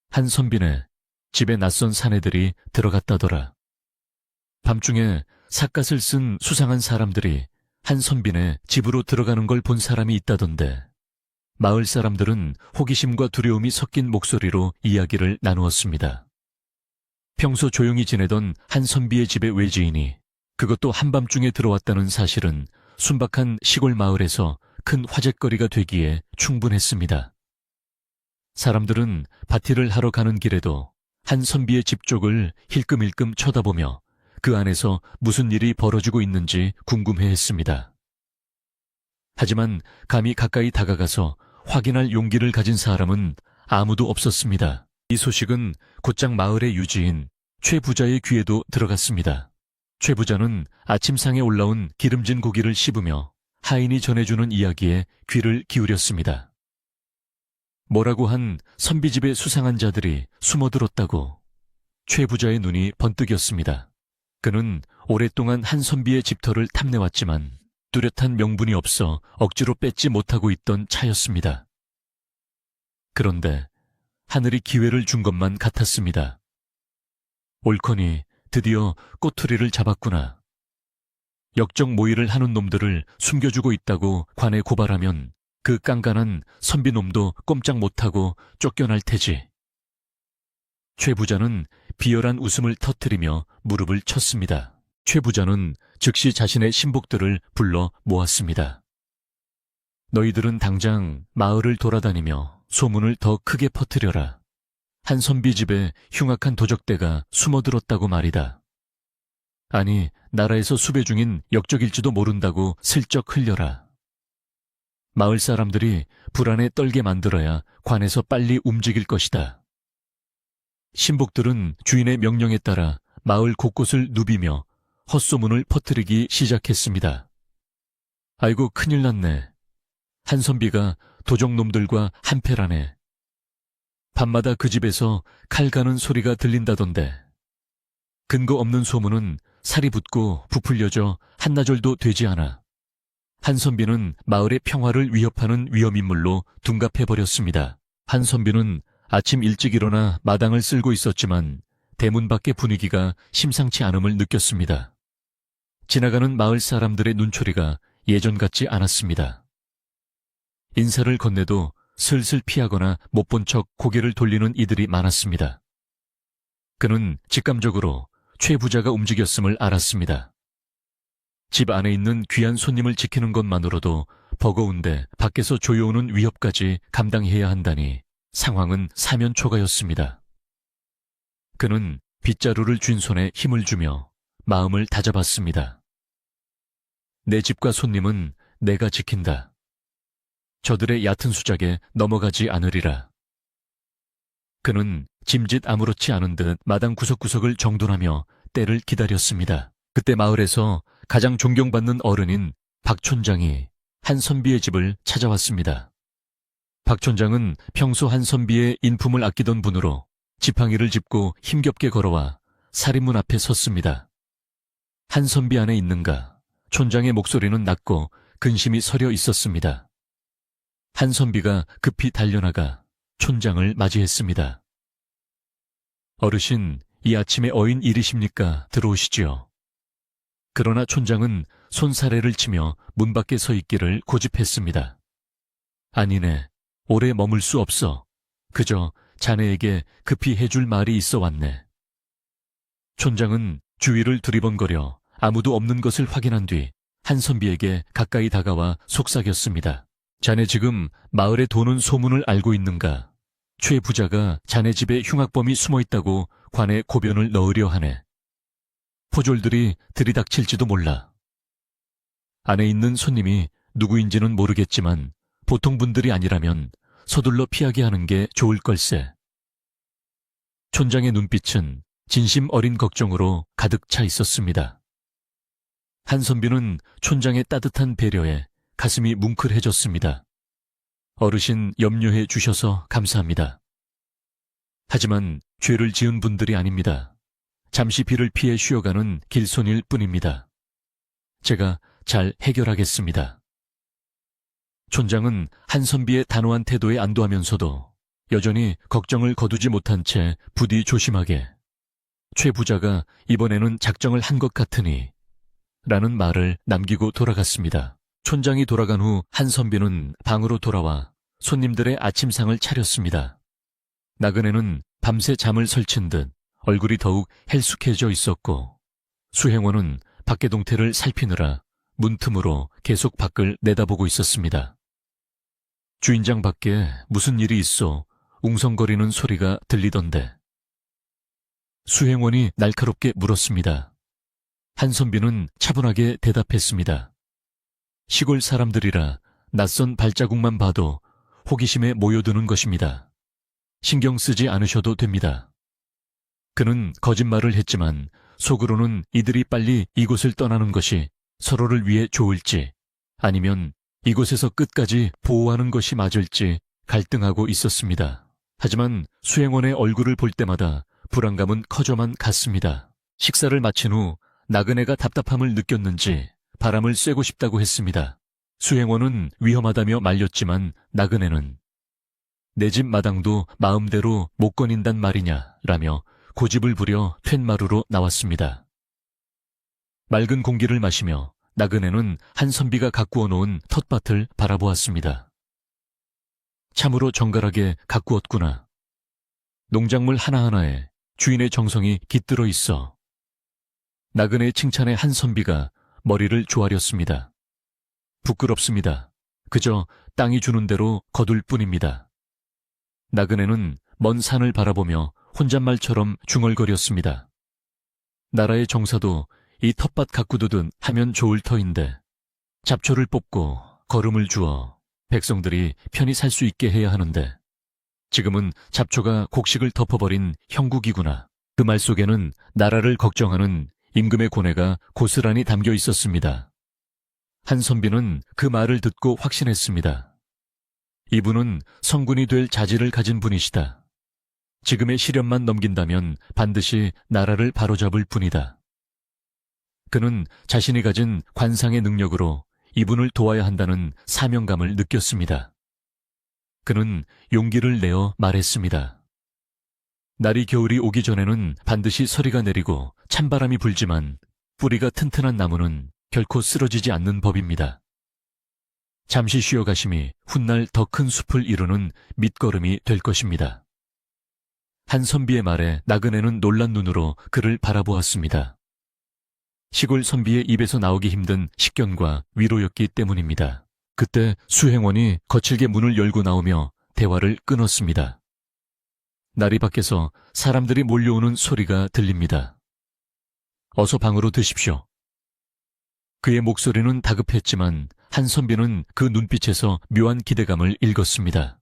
한선빈의 집에 낯선 사내들이 들어갔다더라. 밤중에 삿갓을 쓴 수상한 사람들이 한선빈의 집으로 들어가는 걸 본 사람이 있다던데 마을 사람들은 호기심과 두려움이 섞인 목소리로 이야기를 나누었습니다. 평소 조용히 지내던 한선비의 집의 외지인이 그것도 한밤중에 들어왔다는 사실은 순박한 시골 마을에서 큰 화제거리가 되기에 충분했습니다. 사람들은 밭일을 하러 가는 길에도 한선비의 집 쪽을 힐끔힐끔 쳐다보며 그 안에서 무슨 일이 벌어지고 있는지 궁금해했습니다. 하지만 감히 가까이 다가가서 확인할 용기를 가진 사람은 아무도 없었습니다. 이 소식은 곧장 마을의 유지인 최 부자의 귀에도 들어갔습니다. 최 부자는 아침상에 올라온 기름진 고기를 씹으며 하인이 전해주는 이야기에 귀를 기울였습니다. 뭐라고 한 선비집의 수상한 자들이 숨어들었다고. 최 부자의 눈이 번뜩였습니다. 그는 오랫동안 한선비의 집터를 탐내왔지만 뚜렷한 명분이 없어 억지로 뺏지 못하고 있던 차였습니다. 그런데 하늘이 기회를 준 것만 같았습니다. 옳거니 드디어 꼬투리를 잡았구나. 역적 모의를 하는 놈들을 숨겨주고 있다고 관에 고발하면 그 깐깐한 선비놈도 꼼짝 못하고 쫓겨날 테지. 최 부자는 비열한 웃음을 터뜨리며 무릎을 쳤습니다. 최 부자는 즉시 자신의 신복들을 불러 모았습니다. 너희들은 당장 마을을 돌아다니며 소문을 더 크게 퍼뜨려라. 한선비 집에 흉악한 도적대가 숨어들었다고 말이다. 아니, 나라에서 수배 중인 역적일지도 모른다고 슬쩍 흘려라. 마을 사람들이 불안에 떨게 만들어야 관에서 빨리 움직일 것이다. 신복들은 주인의 명령에 따라 마을 곳곳을 누비며 헛소문을 퍼뜨리기 시작했습니다. 아이고, 큰일 났네. 한선비가 도적놈들과 한패라네. 밤마다 그 집에서 칼 가는 소리가 들린다던데. 근거 없는 소문은 살이 붙고 부풀려져 한나절도 되지 않아 한선비는 마을의 평화를 위협하는 위험인물로 둔갑해버렸습니다. 한선비는 아침 일찍 일어나 마당을 쓸고 있었지만 대문 밖의 분위기가 심상치 않음을 느꼈습니다. 지나가는 마을 사람들의 눈초리가 예전 같지 않았습니다. 인사를 건네도 슬슬 피하거나 못 본 척 고개를 돌리는 이들이 많았습니다. 그는 직감적으로 최 부자가 움직였음을 알았습니다. 집 안에 있는 귀한 손님을 지키는 것만으로도 버거운데 밖에서 조여오는 위협까지 감당해야 한다니 상황은 사면초가였습니다. 그는 빗자루를 쥔 손에 힘을 주며 마음을 다잡았습니다. 내 집과 손님은 내가 지킨다. 저들의 얕은 수작에 넘어가지 않으리라. 그는 짐짓 아무렇지 않은 듯 마당 구석구석을 정돈하며 때를 기다렸습니다. 그때 마을에서 가장 존경받는 어른인 박 촌장이 한선비의 집을 찾아왔습니다. 박 촌장은 평소 한선비의 인품을 아끼던 분으로 지팡이를 짚고 힘겹게 걸어와 살인문 앞에 섰습니다. 한선비 안에 있는가? 촌장의 목소리는 낮고 근심이 서려 있었습니다. 한선비가 급히 달려나가 촌장을 맞이했습니다. 어르신, 이 아침에 어인 일이십니까? 들어오시지요. 그러나 촌장은 손사래를 치며 문 밖에 서 있기를 고집했습니다. 아니네, 오래 머물 수 없어. 그저 자네에게 급히 해줄 말이 있어 왔네. 촌장은 주위를 두리번거려 아무도 없는 것을 확인한 뒤 한선비에게 가까이 다가와 속삭였습니다. 자네 지금 마을에 도는 소문을 알고 있는가? 최 부자가 자네 집에 흉악범이 숨어 있다고 관에 고변을 넣으려 하네. 포졸들이 들이닥칠지도 몰라. 안에 있는 손님이 누구인지는 모르겠지만 보통 분들이 아니라면 서둘러 피하게 하는 게 좋을 걸세. 촌장의 눈빛은 진심 어린 걱정으로 가득 차 있었습니다. 한선비는 촌장의 따뜻한 배려에 가슴이 뭉클해졌습니다. 어르신 염려해 주셔서 감사합니다. 하지만 죄를 지은 분들이 아닙니다. 잠시 비를 피해 쉬어가는 길손일 뿐입니다. 제가 잘 해결하겠습니다. 촌장은 한선비의 단호한 태도에 안도하면서도 여전히 걱정을 거두지 못한 채 부디 조심하게 최 부자가 이번에는 작정을 한 것 같으니 라는 말을 남기고 돌아갔습니다. 촌장이 돌아간 후 한선비는 방으로 돌아와 손님들의 아침상을 차렸습니다. 나그네는 밤새 잠을 설친 듯 얼굴이 더욱 헬쑥해져 있었고 수행원은 밖의 동태를 살피느라 문틈으로 계속 밖을 내다보고 있었습니다. 주인장 밖에 무슨 일이 있어 웅성거리는 소리가 들리던데. 수행원이 날카롭게 물었습니다. 한선비는 차분하게 대답했습니다. 시골 사람들이라 낯선 발자국만 봐도 호기심에 모여드는 것입니다. 신경 쓰지 않으셔도 됩니다. 그는 거짓말을 했지만 속으로는 이들이 빨리 이곳을 떠나는 것이 서로를 위해 좋을지 아니면 이곳에서 끝까지 보호하는 것이 맞을지 갈등하고 있었습니다. 하지만 수행원의 얼굴을 볼 때마다 불안감은 커져만 갔습니다. 식사를 마친 후 나그네가 답답함을 느꼈는지 바람을 쐬고 싶다고 했습니다. 수행원은 위험하다며 말렸지만 나그네는 내 집 마당도 마음대로 못 거닌단 말이냐 라며 고집을 부려 툇마루로 나왔습니다. 맑은 공기를 마시며 나그네는 한선비가 가꾸어 놓은 텃밭을 바라보았습니다. 참으로 정갈하게 가꾸었구나. 농작물 하나하나에 주인의 정성이 깃들어 있어. 나그네의 칭찬에 한선비가 머리를 조아렸습니다. 부끄럽습니다. 그저 땅이 주는 대로 거둘 뿐입니다. 나그네는 먼 산을 바라보며 혼잣말처럼 중얼거렸습니다. 나라의 정사도 이 텃밭 가꾸두듯 하면 좋을 터인데 잡초를 뽑고 거름을 주어 백성들이 편히 살 수 있게 해야 하는데 지금은 잡초가 곡식을 덮어버린 형국이구나. 그 말 속에는 나라를 걱정하는 임금의 고뇌가 고스란히 담겨 있었습니다. 한선비는 그 말을 듣고 확신했습니다. 이분은 성군이 될 자질을 가진 분이시다. 지금의 시련만 넘긴다면 반드시 나라를 바로잡을 분이다. 그는 자신이 가진 관상의 능력으로 이분을 도와야 한다는 사명감을 느꼈습니다. 그는 용기를 내어 말했습니다. 날이 겨울이 오기 전에는 반드시 서리가 내리고 찬바람이 불지만 뿌리가 튼튼한 나무는 결코 쓰러지지 않는 법입니다. 잠시 쉬어 가심이 훗날 더 큰 숲을 이루는 밑거름이 될 것입니다. 한선비의 말에 나그네는 놀란 눈으로 그를 바라보았습니다. 시골 선비의 입에서 나오기 힘든 식견과 위로였기 때문입니다. 그때 수행원이 거칠게 문을 열고 나오며 대화를 끊었습니다. 나리 밖에서 사람들이 몰려오는 소리가 들립니다. 어서 방으로 드십시오. 그의 목소리는 다급했지만 한선비는 그 눈빛에서 묘한 기대감을 읽었습니다.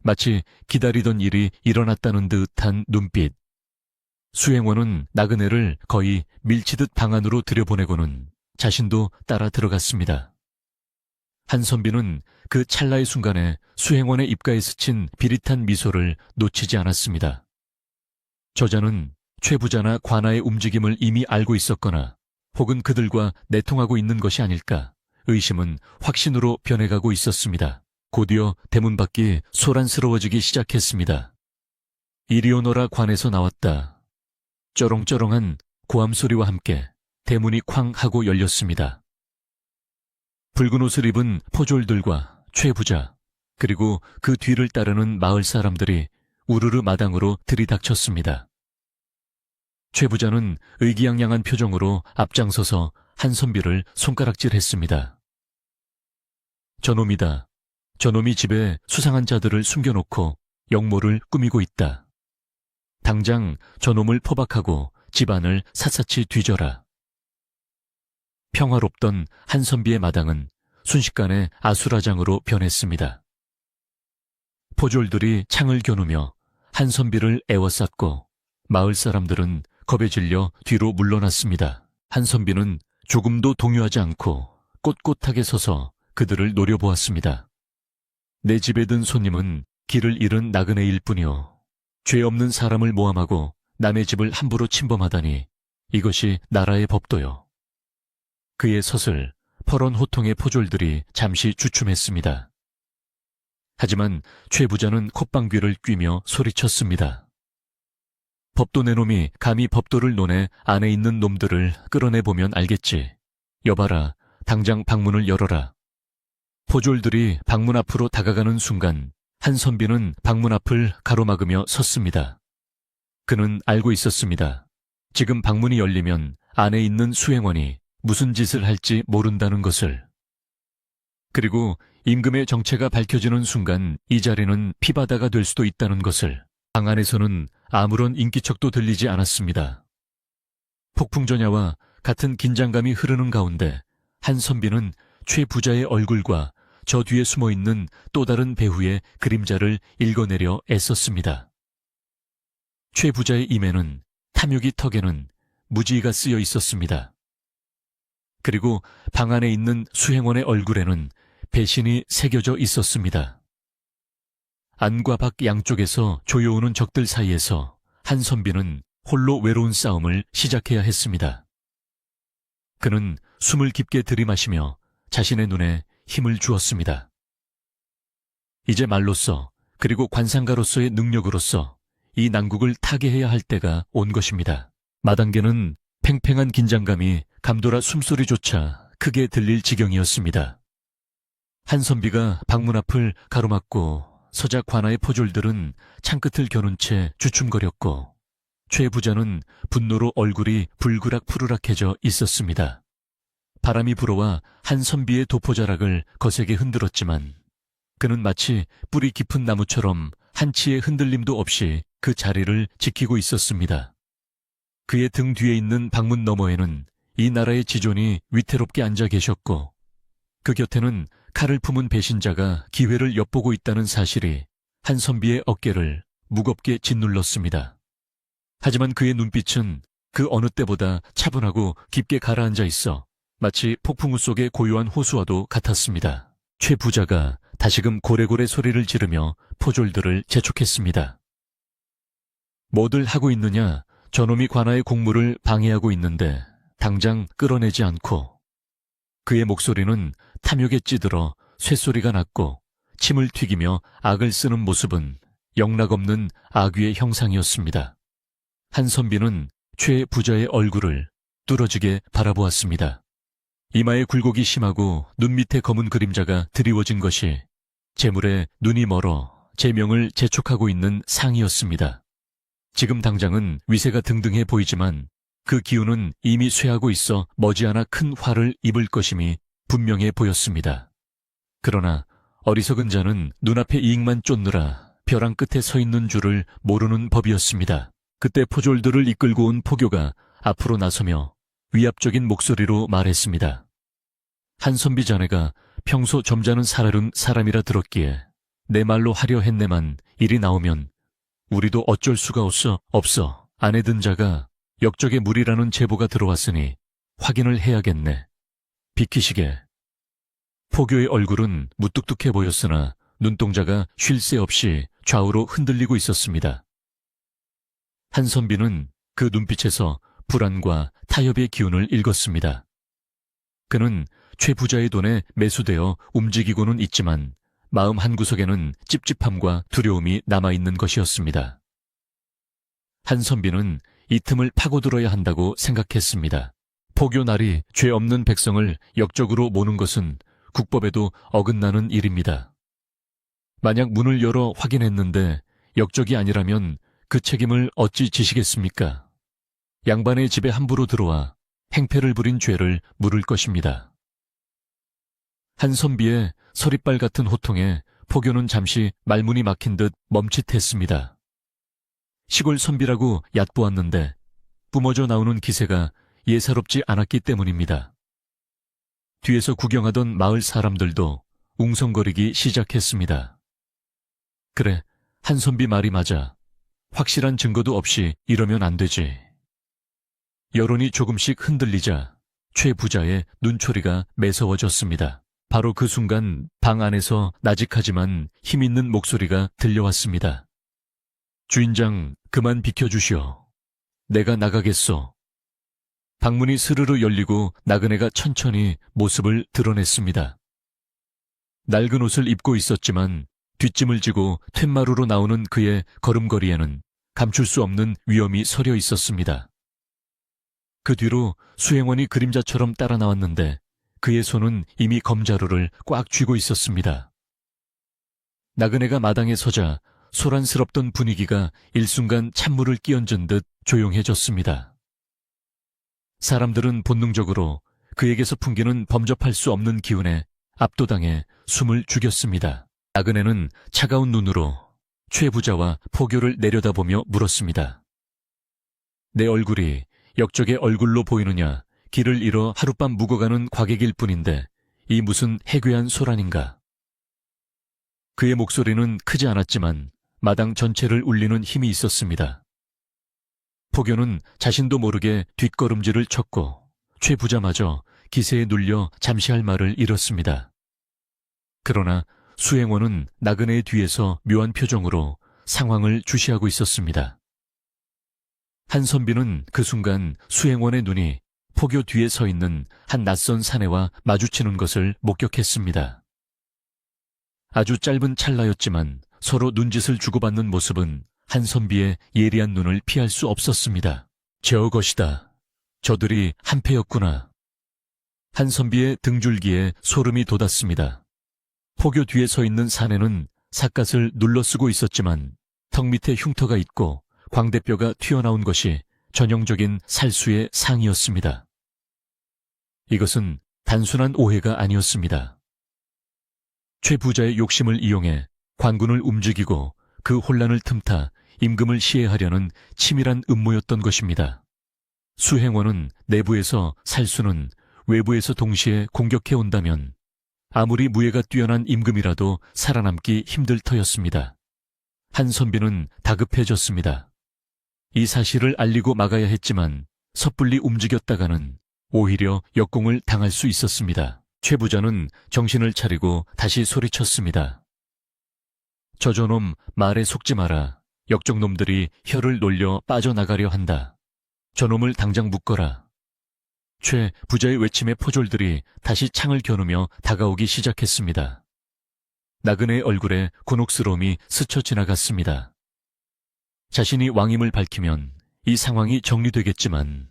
마치 기다리던 일이 일어났다는 듯한 눈빛. 수행원은 나그네를 거의 밀치듯 방 안으로 들여보내고는 자신도 따라 들어갔습니다. 한선비는 그 찰나의 순간에 수행원의 입가에 스친 비릿한 미소를 놓치지 않았습니다. 저자는 최 부자나 관아의 움직임을 이미 알고 있었거나 혹은 그들과 내통하고 있는 것이 아닐까 의심은 확신으로 변해가고 있었습니다. 곧이어 대문 밖이 소란스러워지기 시작했습니다. 이리 오너라 관에서 나왔다. 쩌렁쩌렁한 고함 소리와 함께 대문이 쾅 하고 열렸습니다. 붉은 옷을 입은 포졸들과 최 부자 그리고 그 뒤를 따르는 마을 사람들이 우르르 마당으로 들이닥쳤습니다. 최 부자는 의기양양한 표정으로 앞장서서 한선비를 손가락질했습니다. 저놈이다. 저놈이 집에 수상한 자들을 숨겨놓고 역모를 꾸미고 있다. 당장 저놈을 포박하고 집안을 샅샅이 뒤져라. 평화롭던 한선비의 마당은 순식간에 아수라장으로 변했습니다. 포졸들이 창을 겨누며 한선비를 에워쌌고 마을 사람들은 겁에 질려 뒤로 물러났습니다. 한선비는 조금도 동요하지 않고 꼿꼿하게 서서 그들을 노려보았습니다. 내 집에 든 손님은 길을 잃은 나그네일 뿐이요. 죄 없는 사람을 모함하고 남의 집을 함부로 침범하다니 이것이 나라의 법도요. 그의 서슬 퍼런 호통의 포졸들이 잠시 주춤했습니다. 하지만 최 부자는 콧방귀를 뀌며 소리쳤습니다. 법도 내놈이 감히 법도를 논해 안에 있는 놈들을 끌어내보면 알겠지. 여봐라, 당장 방문을 열어라. 포졸들이 방문 앞으로 다가가는 순간 한선비는 방문 앞을 가로막으며 섰습니다. 그는 알고 있었습니다. 지금 방문이 열리면 안에 있는 수행원이 무슨 짓을 할지 모른다는 것을. 그리고 임금의 정체가 밝혀지는 순간 이 자리는 피바다가 될 수도 있다는 것을. 방 안에서는 아무런 인기척도 들리지 않았습니다. 폭풍전야와 같은 긴장감이 흐르는 가운데 한선비는 최 부자의 얼굴과 저 뒤에 숨어있는 또 다른 배후의 그림자를 읽어내려 애썼습니다. 최 부자의 임에는 탐욕이 턱에는 무지가 쓰여 있었습니다. 그리고 방 안에 있는 수행원의 얼굴에는 배신이 새겨져 있었습니다. 안과 밖 양쪽에서 조여오는 적들 사이에서 한선비는 홀로 외로운 싸움을 시작해야 했습니다. 그는 숨을 깊게 들이마시며 자신의 눈에 힘을 주었습니다. 이제 말로써 그리고 관상가로서의 능력으로서 이 난국을 타개해야 할 때가 온 것입니다. 마당계는 팽팽한 긴장감이 감돌아 숨소리조차 크게 들릴 지경이었습니다. 한선비가 방문 앞을 가로막고 서자 관아의 포졸들은 창끝을 겨눈 채 주춤거렸고 최 부자는 분노로 얼굴이 불그락푸르락해져 있었습니다. 바람이 불어와 한선비의 도포자락을 거세게 흔들었지만 그는 마치 뿌리 깊은 나무처럼 한치의 흔들림도 없이 그 자리를 지키고 있었습니다. 그의 등 뒤에 있는 방문 너머에는 이 나라의 지존이 위태롭게 앉아 계셨고 그 곁에는 칼을 품은 배신자가 기회를 엿보고 있다는 사실이 한선비의 어깨를 무겁게 짓눌렀습니다. 하지만 그의 눈빛은 그 어느 때보다 차분하고 깊게 가라앉아 있어 마치 폭풍우 속의 고요한 호수와도 같았습니다. 최 부자가 다시금 고래고래 소리를 지르며 포졸들을 재촉했습니다. 뭐들 하고 있느냐? 저놈이 관아의 공무를 방해하고 있는데 당장 끌어내지 않고. 그의 목소리는 탐욕에 찌들어 쇳소리가 났고 침을 튀기며 악을 쓰는 모습은 영락없는 악귀의 형상이었습니다. 한선비는 최 부자의 얼굴을 뚫어지게 바라보았습니다. 이마에 굴곡이 심하고 눈 밑에 검은 그림자가 드리워진 것이 재물에 눈이 멀어 제명을 재촉하고 있는 상이었습니다. 지금 당장은 위세가 등등해 보이지만 그 기운은 이미 쇠하고 있어 머지않아 큰 화를 입을 것임이 분명해 보였습니다. 그러나 어리석은 자는 눈앞의 이익만 쫓느라 벼랑 끝에 서 있는 줄을 모르는 법이었습니다. 그때 포졸들을 이끌고 온 포교가 앞으로 나서며 위압적인 목소리로 말했습니다. 한선비 자네가 평소 점잖은 살아른 사람이라 들었기에 내 말로 하려 했네만 일이 나오면 우리도 어쩔 수가 없어. 안에 든 자가 역적의 무리라는 제보가 들어왔으니 확인을 해야겠네. 비키시게. 포교의 얼굴은 무뚝뚝해 보였으나 눈동자가 쉴 새 없이 좌우로 흔들리고 있었습니다. 한선비는 그 눈빛에서 불안과 타협의 기운을 읽었습니다. 그는 최 부자의 돈에 매수되어 움직이고는 있지만 마음 한구석에는 찝찝함과 두려움이 남아있는 것이었습니다. 한선비는 이 틈을 파고들어야 한다고 생각했습니다. 포교날이 죄 없는 백성을 역적으로 모는 것은 국법에도 어긋나는 일입니다. 만약 문을 열어 확인했는데 역적이 아니라면 그 책임을 어찌 지시겠습니까? 양반의 집에 함부로 들어와 행패를 부린 죄를 물을 것입니다. 한선비의 서리빨 같은 호통에 포교는 잠시 말문이 막힌 듯 멈칫했습니다. 시골 선비라고 얕보았는데 뿜어져 나오는 기세가 예사롭지 않았기 때문입니다. 뒤에서 구경하던 마을 사람들도 웅성거리기 시작했습니다. 그래, 한선비 말이 맞아. 확실한 증거도 없이 이러면 안 되지. 여론이 조금씩 흔들리자 최 부자의 눈초리가 매서워졌습니다. 바로 그 순간 방 안에서 나직하지만 힘있는 목소리가 들려왔습니다. 주인장, 그만 비켜주시오. 내가 나가겠소. 방문이 스르르 열리고 나그네가 천천히 모습을 드러냈습니다. 낡은 옷을 입고 있었지만 뒷짐을 지고 툇마루로 나오는 그의 걸음걸이에는 감출 수 없는 위험이 서려 있었습니다. 그 뒤로 수행원이 그림자처럼 따라 나왔는데 그의 손은 이미 검자루를 꽉 쥐고 있었습니다. 나그네가 마당에 서자 소란스럽던 분위기가 일순간 찬물을 끼얹은 듯 조용해졌습니다. 사람들은 본능적으로 그에게서 풍기는 범접할 수 없는 기운에 압도당해 숨을 죽였습니다. 나그네는 차가운 눈으로 최 부자와 포교를 내려다보며 물었습니다. 내 얼굴이 역적의 얼굴로 보이느냐? 길을 잃어 하룻밤 묵어가는 과객일 뿐인데 이 무슨 해괴한 소란인가? 그의 목소리는 크지 않았지만 마당 전체를 울리는 힘이 있었습니다. 포교는 자신도 모르게 뒷걸음질을 쳤고 최 부자마저 기세에 눌려 잠시 할 말을 잃었습니다. 그러나 수행원은 나그네의 뒤에서 묘한 표정으로 상황을 주시하고 있었습니다. 한선비는 그 순간 수행원의 눈이 포교 뒤에 서 있는 한 낯선 사내와 마주치는 것을 목격했습니다. 아주 짧은 찰나였지만 서로 눈짓을 주고받는 모습은 한선비의 예리한 눈을 피할 수 없었습니다. 저것이다. 저들이 한패였구나. 한선비의 등줄기에 소름이 돋았습니다. 포교 뒤에 서 있는 사내는 삿갓을 눌러쓰고 있었지만 턱 밑에 흉터가 있고 광대뼈가 튀어나온 것이 전형적인 살수의 상이었습니다. 이것은 단순한 오해가 아니었습니다. 최 부자의 욕심을 이용해 관군을 움직이고 그 혼란을 틈타 임금을 시해하려는 치밀한 음모였던 것입니다. 수행원은 내부에서 살수는 외부에서 동시에 공격해온다면 아무리 무예가 뛰어난 임금이라도 살아남기 힘들 터였습니다. 한선비는 다급해졌습니다. 이 사실을 알리고 막아야 했지만 섣불리 움직였다가는 오히려 역공을 당할 수 있었습니다. 최 부자는 정신을 차리고 다시 소리쳤습니다. 저 저놈 말에 속지 마라. 역적놈들이 혀를 놀려 빠져나가려 한다. 저놈을 당장 묶어라. 최 부자의 외침에 포졸들이 다시 창을 겨누며 다가오기 시작했습니다. 나그네의 얼굴에 곤혹스러움이 스쳐 지나갔습니다. 자신이 왕임을 밝히면 이 상황이 정리되겠지만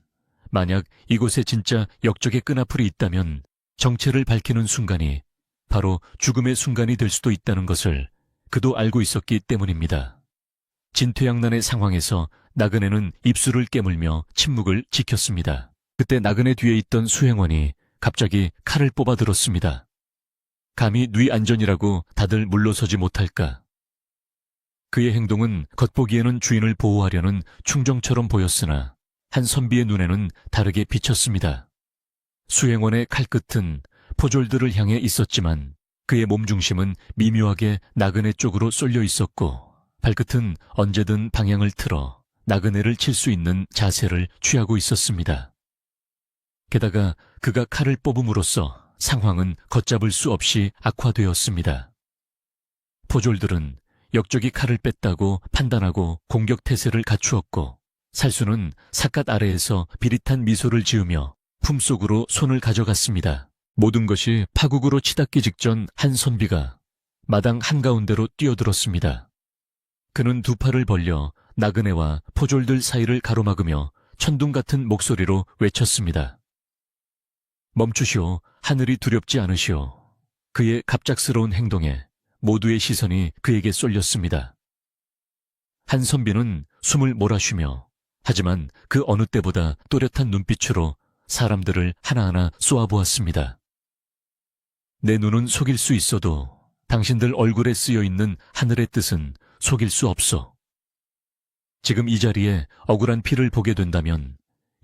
만약 이곳에 진짜 역적의 끈앞풀이 있다면 정체를 밝히는 순간이 바로 죽음의 순간이 될 수도 있다는 것을 그도 알고 있었기 때문입니다. 진퇴양난의 상황에서 나그네는 입술을 깨물며 침묵을 지켰습니다. 그때 나그네 뒤에 있던 수행원이 갑자기 칼을 뽑아 들었습니다. 감히 뉘 안전이라고 다들 물러서지 못할까. 그의 행동은 겉보기에는 주인을 보호하려는 충정처럼 보였으나 한 선비의 눈에는 다르게 비쳤습니다. 수행원의 칼끝은 포졸들을 향해 있었지만 그의 몸중심은 미묘하게 나그네 쪽으로 쏠려 있었고 발끝은 언제든 방향을 틀어 나그네를 칠 수 있는 자세를 취하고 있었습니다. 게다가 그가 칼을 뽑음으로써 상황은 걷잡을 수 없이 악화되었습니다. 포졸들은 역적이 칼을 뺐다고 판단하고 공격 태세를 갖추었고 살수는 삿갓 아래에서 비릿한 미소를 지으며 품속으로 손을 가져갔습니다. 모든 것이 파국으로 치닫기 직전 한 선비가 마당 한가운데로 뛰어들었습니다. 그는 두 팔을 벌려 나그네와 포졸들 사이를 가로막으며 천둥 같은 목소리로 외쳤습니다. 멈추시오. 하늘이 두렵지 않으시오. 그의 갑작스러운 행동에 모두의 시선이 그에게 쏠렸습니다. 한 선비는 숨을 몰아쉬며 하지만 그 어느 때보다 또렷한 눈빛으로 사람들을 하나하나 쏘아보았습니다. 내 눈은 속일 수 있어도 당신들 얼굴에 쓰여있는 하늘의 뜻은 속일 수 없어. 지금 이 자리에 억울한 피를 보게 된다면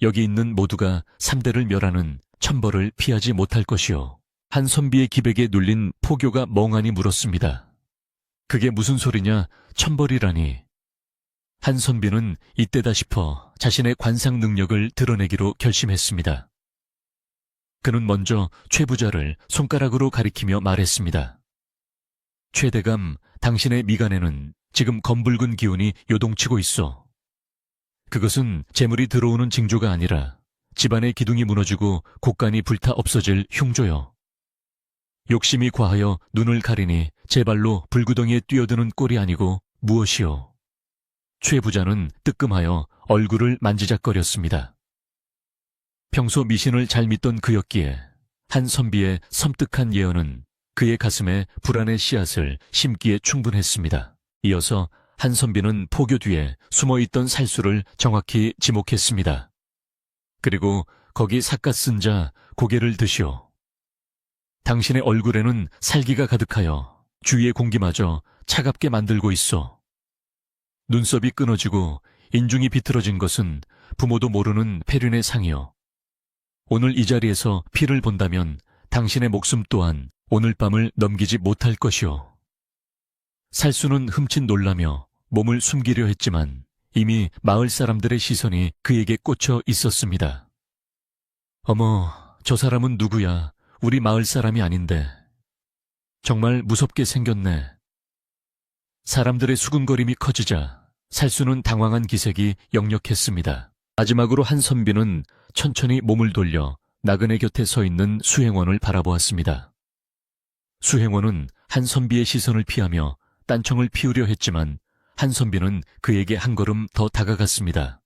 여기 있는 모두가 3대를 멸하는 천벌을 피하지 못할 것이오. 한 선비의 기백에 눌린 포교가 멍하니 물었습니다. 그게 무슨 소리냐? 천벌이라니. 한 선비는 이때다 싶어 자신의 관상 능력을 드러내기로 결심했습니다. 그는 먼저 최 부자를 손가락으로 가리키며 말했습니다. 최대감, 당신의 미간에는 지금 검붉은 기운이 요동치고 있어. 그것은 재물이 들어오는 징조가 아니라 집안의 기둥이 무너지고 곳간이 불타 없어질 흉조여. 욕심이 과하여 눈을 가리니 제 발로 불구덩이에 뛰어드는 꼴이 아니고 무엇이오. 최 부자는 뜨끔하여 얼굴을 만지작거렸습니다. 평소 미신을 잘 믿던 그였기에 한 선비의 섬뜩한 예언은 그의 가슴에 불안의 씨앗을 심기에 충분했습니다. 이어서 한 선비는 포교 뒤에 숨어있던 살수를 정확히 지목했습니다. 그리고 거기 삿갓 쓴 자 고개를 드시오. 당신의 얼굴에는 살기가 가득하여 주위의 공기마저 차갑게 만들고 있어. 눈썹이 끊어지고 인중이 비틀어진 것은 부모도 모르는 폐륜의 상이여. 오늘 이 자리에서 피를 본다면 당신의 목숨 또한 오늘 밤을 넘기지 못할 것이오. 살수는 흠칫 놀라며 몸을 숨기려 했지만 이미 마을 사람들의 시선이 그에게 꽂혀 있었습니다. 어머, 저 사람은 누구야? 우리 마을 사람이 아닌데. 정말 무섭게 생겼네. 사람들의 수군거림이 커지자 살수는 당황한 기색이 역력했습니다. 마지막으로 한 선비는 천천히 몸을 돌려 나그네 곁에 서 있는 수행원을 바라보았습니다. 수행원은 한 선비의 시선을 피하며 딴청을 피우려 했지만 한 선비는 그에게 한 걸음 더 다가갔습니다.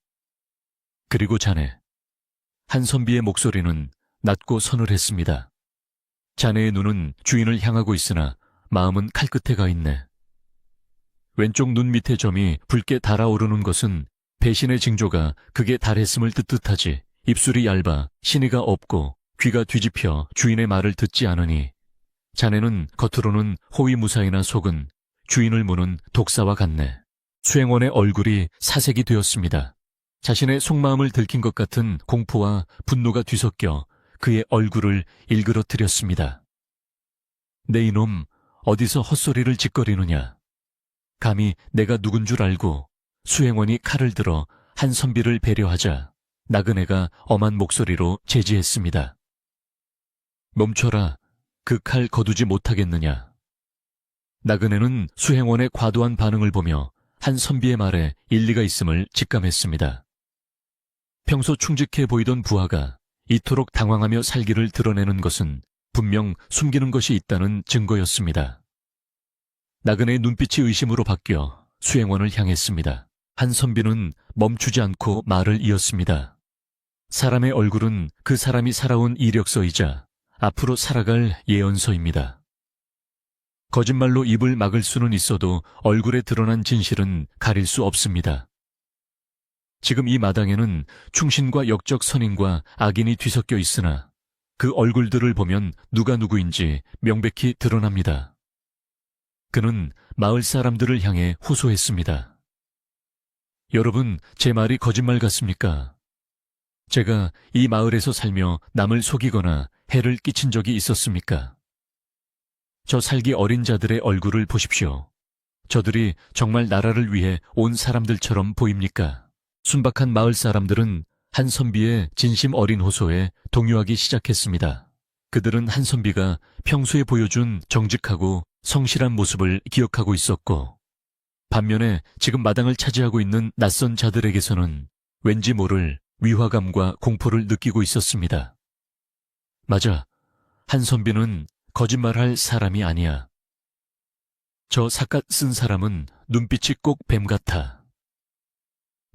그리고 자네. 한 선비의 목소리는 낮고 서늘했습니다. 자네의 눈은 주인을 향하고 있으나 마음은 칼끝에 가 있네. 왼쪽 눈 밑의 점이 붉게 달아오르는 것은 배신의 징조가 극에 달했음을 뜻하지. 입술이 얇아 신의가 없고 귀가 뒤집혀 주인의 말을 듣지 않으니 자네는 겉으로는 호위무사이나 속은 주인을 무는 독사와 같네. 수행원의 얼굴이 사색이 되었습니다. 자신의 속마음을 들킨 것 같은 공포와 분노가 뒤섞여 그의 얼굴을 일그러뜨렸습니다. 내 이놈, 어디서 헛소리를 짓거리느냐. 감히 내가 누군 줄 알고. 수행원이 칼을 들어 한 선비를 배려하자 나그네가 엄한 목소리로 제지했습니다. 멈춰라. 그 칼 거두지 못하겠느냐. 나그네는 수행원의 과도한 반응을 보며 한 선비의 말에 일리가 있음을 직감했습니다. 평소 충직해 보이던 부하가 이토록 당황하며 살기를 드러내는 것은 분명 숨기는 것이 있다는 증거였습니다. 나그네의 눈빛이 의심으로 바뀌어 수행원을 향했습니다. 한 선비는 멈추지 않고 말을 이었습니다. 사람의 얼굴은 그 사람이 살아온 이력서이자 앞으로 살아갈 예언서입니다. 거짓말로 입을 막을 수는 있어도 얼굴에 드러난 진실은 가릴 수 없습니다. 지금 이 마당에는 충신과 역적 선인과 악인이 뒤섞여 있으나 그 얼굴들을 보면 누가 누구인지 명백히 드러납니다. 그는 마을 사람들을 향해 호소했습니다. 여러분, 제 말이 거짓말 같습니까? 제가 이 마을에서 살며 남을 속이거나 해를 끼친 적이 있었습니까? 저 살기 어린 자들의 얼굴을 보십시오. 저들이 정말 나라를 위해 온 사람들처럼 보입니까? 순박한 마을 사람들은 한 선비의 진심 어린 호소에 동요하기 시작했습니다. 그들은 한 선비가 평소에 보여준 정직하고 성실한 모습을 기억하고 있었고, 반면에 지금 마당을 차지하고 있는 낯선 자들에게서는 왠지 모를 위화감과 공포를 느끼고 있었습니다. 맞아, 한 선비는 거짓말할 사람이 아니야. 저 삿갓 쓴 사람은 눈빛이 꼭 뱀 같아.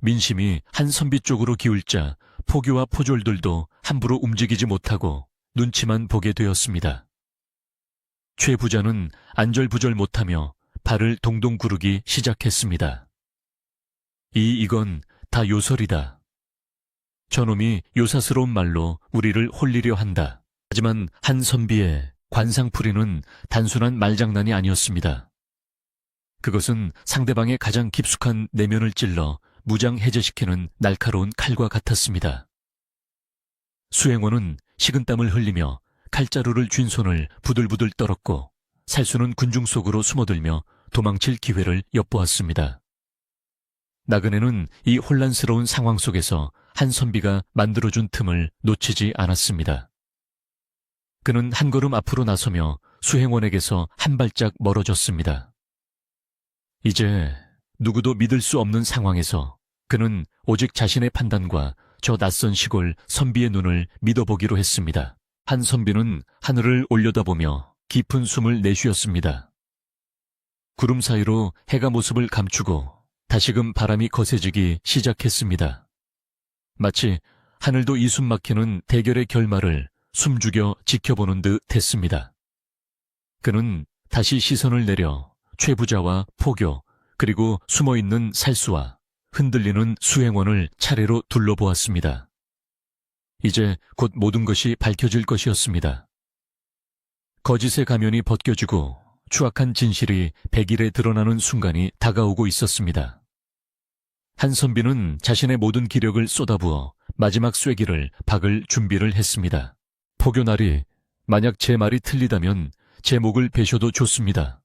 민심이 한 선비 쪽으로 기울자 포교와 포졸들도 함부로 움직이지 못하고 눈치만 보게 되었습니다. 최 부자는 안절부절 못하며 발을 동동 구르기 시작했습니다. 이건 다 요설이다. 저놈이 요사스러운 말로 우리를 홀리려 한다. 하지만 한 선비의 관상풀이는 단순한 말장난이 아니었습니다. 그것은 상대방의 가장 깊숙한 내면을 찔러 무장해제시키는 날카로운 칼과 같았습니다. 수행원은 식은땀을 흘리며 칼자루를 쥔 손을 부들부들 떨었고 살수는 군중 속으로 숨어들며 도망칠 기회를 엿보았습니다. 나그네는 이 혼란스러운 상황 속에서 한 선비가 만들어준 틈을 놓치지 않았습니다. 그는 한 걸음 앞으로 나서며 수행원에게서 한 발짝 멀어졌습니다. 이제 누구도 믿을 수 없는 상황에서 그는 오직 자신의 판단과 저 낯선 시골 선비의 눈을 믿어보기로 했습니다. 한 선비는 하늘을 올려다보며 깊은 숨을 내쉬었습니다. 구름 사이로 해가 모습을 감추고 다시금 바람이 거세지기 시작했습니다. 마치 하늘도 이 숨막히는 대결의 결말을 숨죽여 지켜보는 듯 했습니다. 그는 다시 시선을 내려 최부자와 포교 그리고 숨어있는 살수와 흔들리는 수행원을 차례로 둘러보았습니다. 이제 곧 모든 것이 밝혀질 것이었습니다. 거짓의 가면이 벗겨지고 추악한 진실이 백일에 드러나는 순간이 다가오고 있었습니다. 한 선비는 자신의 모든 기력을 쏟아부어 마지막 쐐기를 박을 준비를 했습니다. 포교나리, 만약 제 말이 틀리다면 제 목을 베셔도 좋습니다.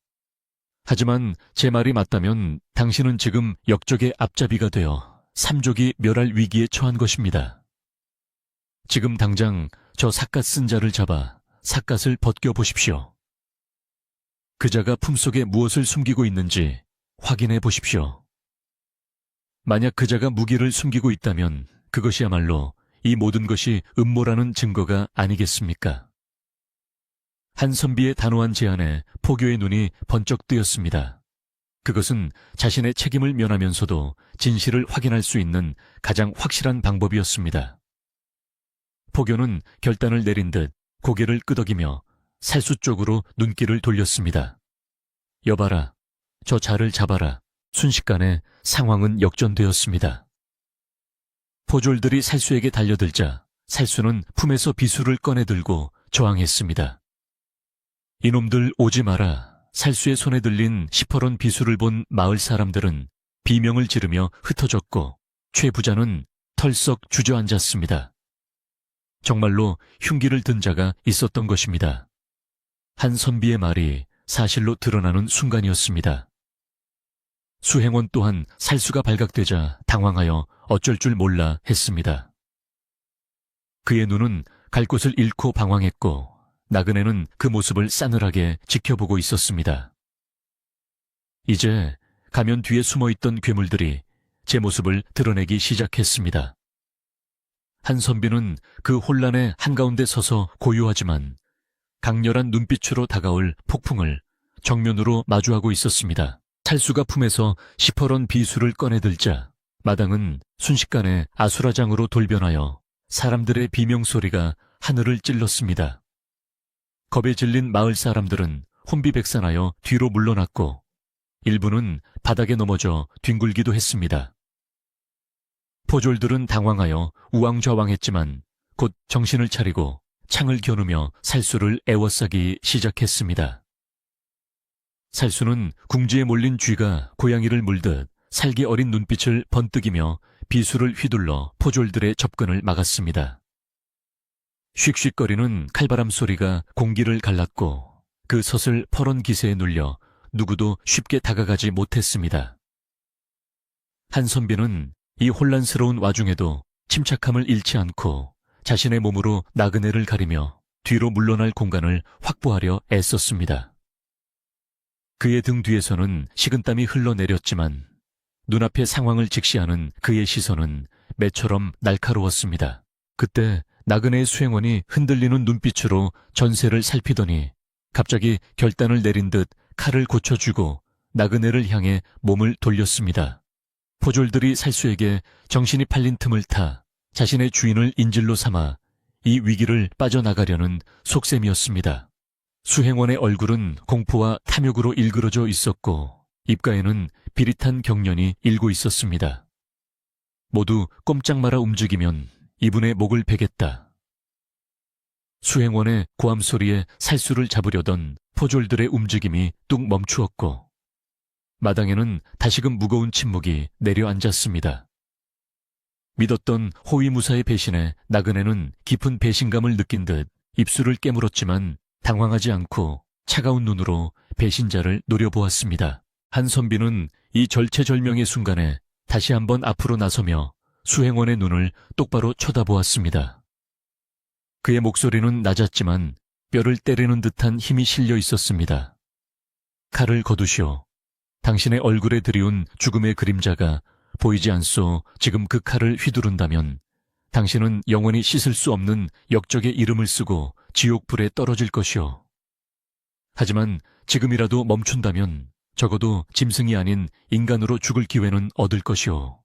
하지만 제 말이 맞다면 당신은 지금 역적의 앞잡이가 되어 삼족이 멸할 위기에 처한 것입니다. 지금 당장 저 삿갓 쓴 자를 잡아 삿갓을 벗겨보십시오. 그 자가 품속에 무엇을 숨기고 있는지 확인해 보십시오. 만약 그 자가 무기를 숨기고 있다면 그것이야말로 이 모든 것이 음모라는 증거가 아니겠습니까? 한 선비의 단호한 제안에 포교의 눈이 번쩍 뜨였습니다. 그것은 자신의 책임을 면하면서도 진실을 확인할 수 있는 가장 확실한 방법이었습니다. 포교는 결단을 내린 듯 고개를 끄덕이며 살수 쪽으로 눈길을 돌렸습니다. 여봐라, 저 자를 잡아라. 순식간에 상황은 역전되었습니다. 포졸들이 살수에게 달려들자 살수는 품에서 비수를 꺼내들고 저항했습니다. 이놈들 오지 마라. 살수의 손에 들린 시퍼런 비수를 본 마을 사람들은 비명을 지르며 흩어졌고 최 부자는 털썩 주저앉았습니다. 정말로 흉기를 든 자가 있었던 것입니다. 한 선비의 말이 사실로 드러나는 순간이었습니다. 수행원 또한 살수가 발각되자 당황하여 어쩔 줄 몰라 했습니다. 그의 눈은 갈 곳을 잃고 방황했고 나그네는 그 모습을 싸늘하게 지켜보고 있었습니다. 이제 가면 뒤에 숨어있던 괴물들이 제 모습을 드러내기 시작했습니다. 한선비는 그 혼란의 한가운데 서서 고요하지만 강렬한 눈빛으로 다가올 폭풍을 정면으로 마주하고 있었습니다. 살수가 품에서 시퍼런 비수를 꺼내들자 마당은 순식간에 아수라장으로 돌변하여 사람들의 비명소리가 하늘을 찔렀습니다. 겁에 질린 마을 사람들은 혼비백산하여 뒤로 물러났고 일부는 바닥에 넘어져 뒹굴기도 했습니다. 포졸들은 당황하여 우왕좌왕했지만 곧 정신을 차리고 창을 겨누며 살수를 애워싸기 시작했습니다. 살수는 궁지에 몰린 쥐가 고양이를 물듯 살기 어린 눈빛을 번뜩이며 비수를 휘둘러 포졸들의 접근을 막았습니다. 쉭쉭거리는 칼바람 소리가 공기를 갈랐고 그 서슬 퍼런 기세에 눌려 누구도 쉽게 다가가지 못했습니다. 한선비는 이 혼란스러운 와중에도 침착함을 잃지 않고 자신의 몸으로 나그네를 가리며 뒤로 물러날 공간을 확보하려 애썼습니다. 그의 등 뒤에서는 식은땀이 흘러내렸지만 눈앞의 상황을 직시하는 그의 시선은 매처럼 날카로웠습니다. 그때 나그네의 수행원이 흔들리는 눈빛으로 전세를 살피더니 갑자기 결단을 내린 듯 칼을 고쳐주고 나그네를 향해 몸을 돌렸습니다. 포졸들이 살수에게 정신이 팔린 틈을 타 자신의 주인을 인질로 삼아 이 위기를 빠져나가려는 속셈이었습니다. 수행원의 얼굴은 공포와 탐욕으로 일그러져 있었고 입가에는 비릿한 경련이 일고 있었습니다. 모두 꼼짝 말아 움직이면 이분의 목을 베겠다. 수행원의 고함 소리에 살수를 잡으려던 포졸들의 움직임이 뚝 멈추었고 마당에는 다시금 무거운 침묵이 내려앉았습니다. 믿었던 호위무사의 배신에 나그네는 깊은 배신감을 느낀 듯 입술을 깨물었지만 당황하지 않고 차가운 눈으로 배신자를 노려보았습니다. 한선비는 이 절체절명의 순간에 다시 한번 앞으로 나서며 수행원의 눈을 똑바로 쳐다보았습니다. 그의 목소리는 낮았지만 뼈를 때리는 듯한 힘이 실려 있었습니다. 칼을 거두시오. 당신의 얼굴에 드리운 죽음의 그림자가 보이지 않소. 지금 그 칼을 휘두른다면 당신은 영원히 씻을 수 없는 역적의 이름을 쓰고 지옥불에 떨어질 것이오. 하지만 지금이라도 멈춘다면 적어도 짐승이 아닌 인간으로 죽을 기회는 얻을 것이오.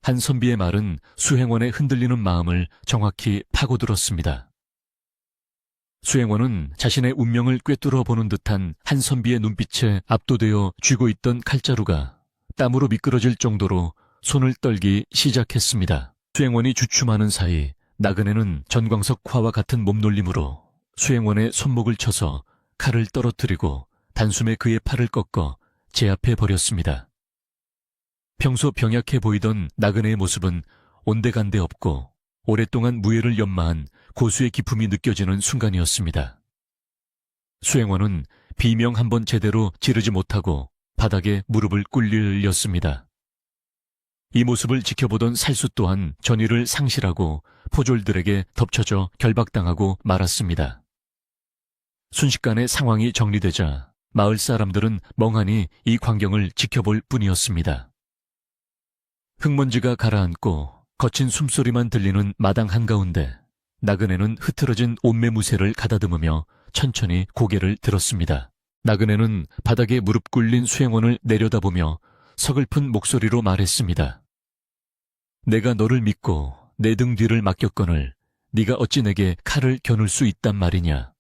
한선비의 말은 수행원의 흔들리는 마음을 정확히 파고들었습니다. 수행원은 자신의 운명을 꿰뚫어 보는 듯한 한선비의 눈빛에 압도되어 쥐고 있던 칼자루가 땀으로 미끄러질 정도로 손을 떨기 시작했습니다. 수행원이 주춤하는 사이 나그네는 전광석화와 같은 몸놀림으로 수행원의 손목을 쳐서 칼을 떨어뜨리고 단숨에 그의 팔을 꺾어 제 앞에 버렸습니다. 평소 병약해 보이던 나그네의 모습은 온데간데 없고 오랫동안 무예를 연마한 고수의 기품이 느껴지는 순간이었습니다. 수행원은 비명 한 번 제대로 지르지 못하고 바닥에 무릎을 꿇리렸습니다. 이 모습을 지켜보던 살수 또한 전의를 상실하고 포졸들에게 덮쳐져 결박당하고 말았습니다. 순식간에 상황이 정리되자 마을 사람들은 멍하니 이 광경을 지켜볼 뿐이었습니다. 흙먼지가 가라앉고 거친 숨소리만 들리는 마당 한가운데 나그네는 흐트러진 옷매무새를 가다듬으며 천천히 고개를 들었습니다. 나그네는 바닥에 무릎 꿇린 수행원을 내려다보며 서글픈 목소리로 말했습니다. 내가 너를 믿고 내 등 뒤를 맡겼거늘 네가 어찌 내게 칼을 겨눌 수 있단 말이냐.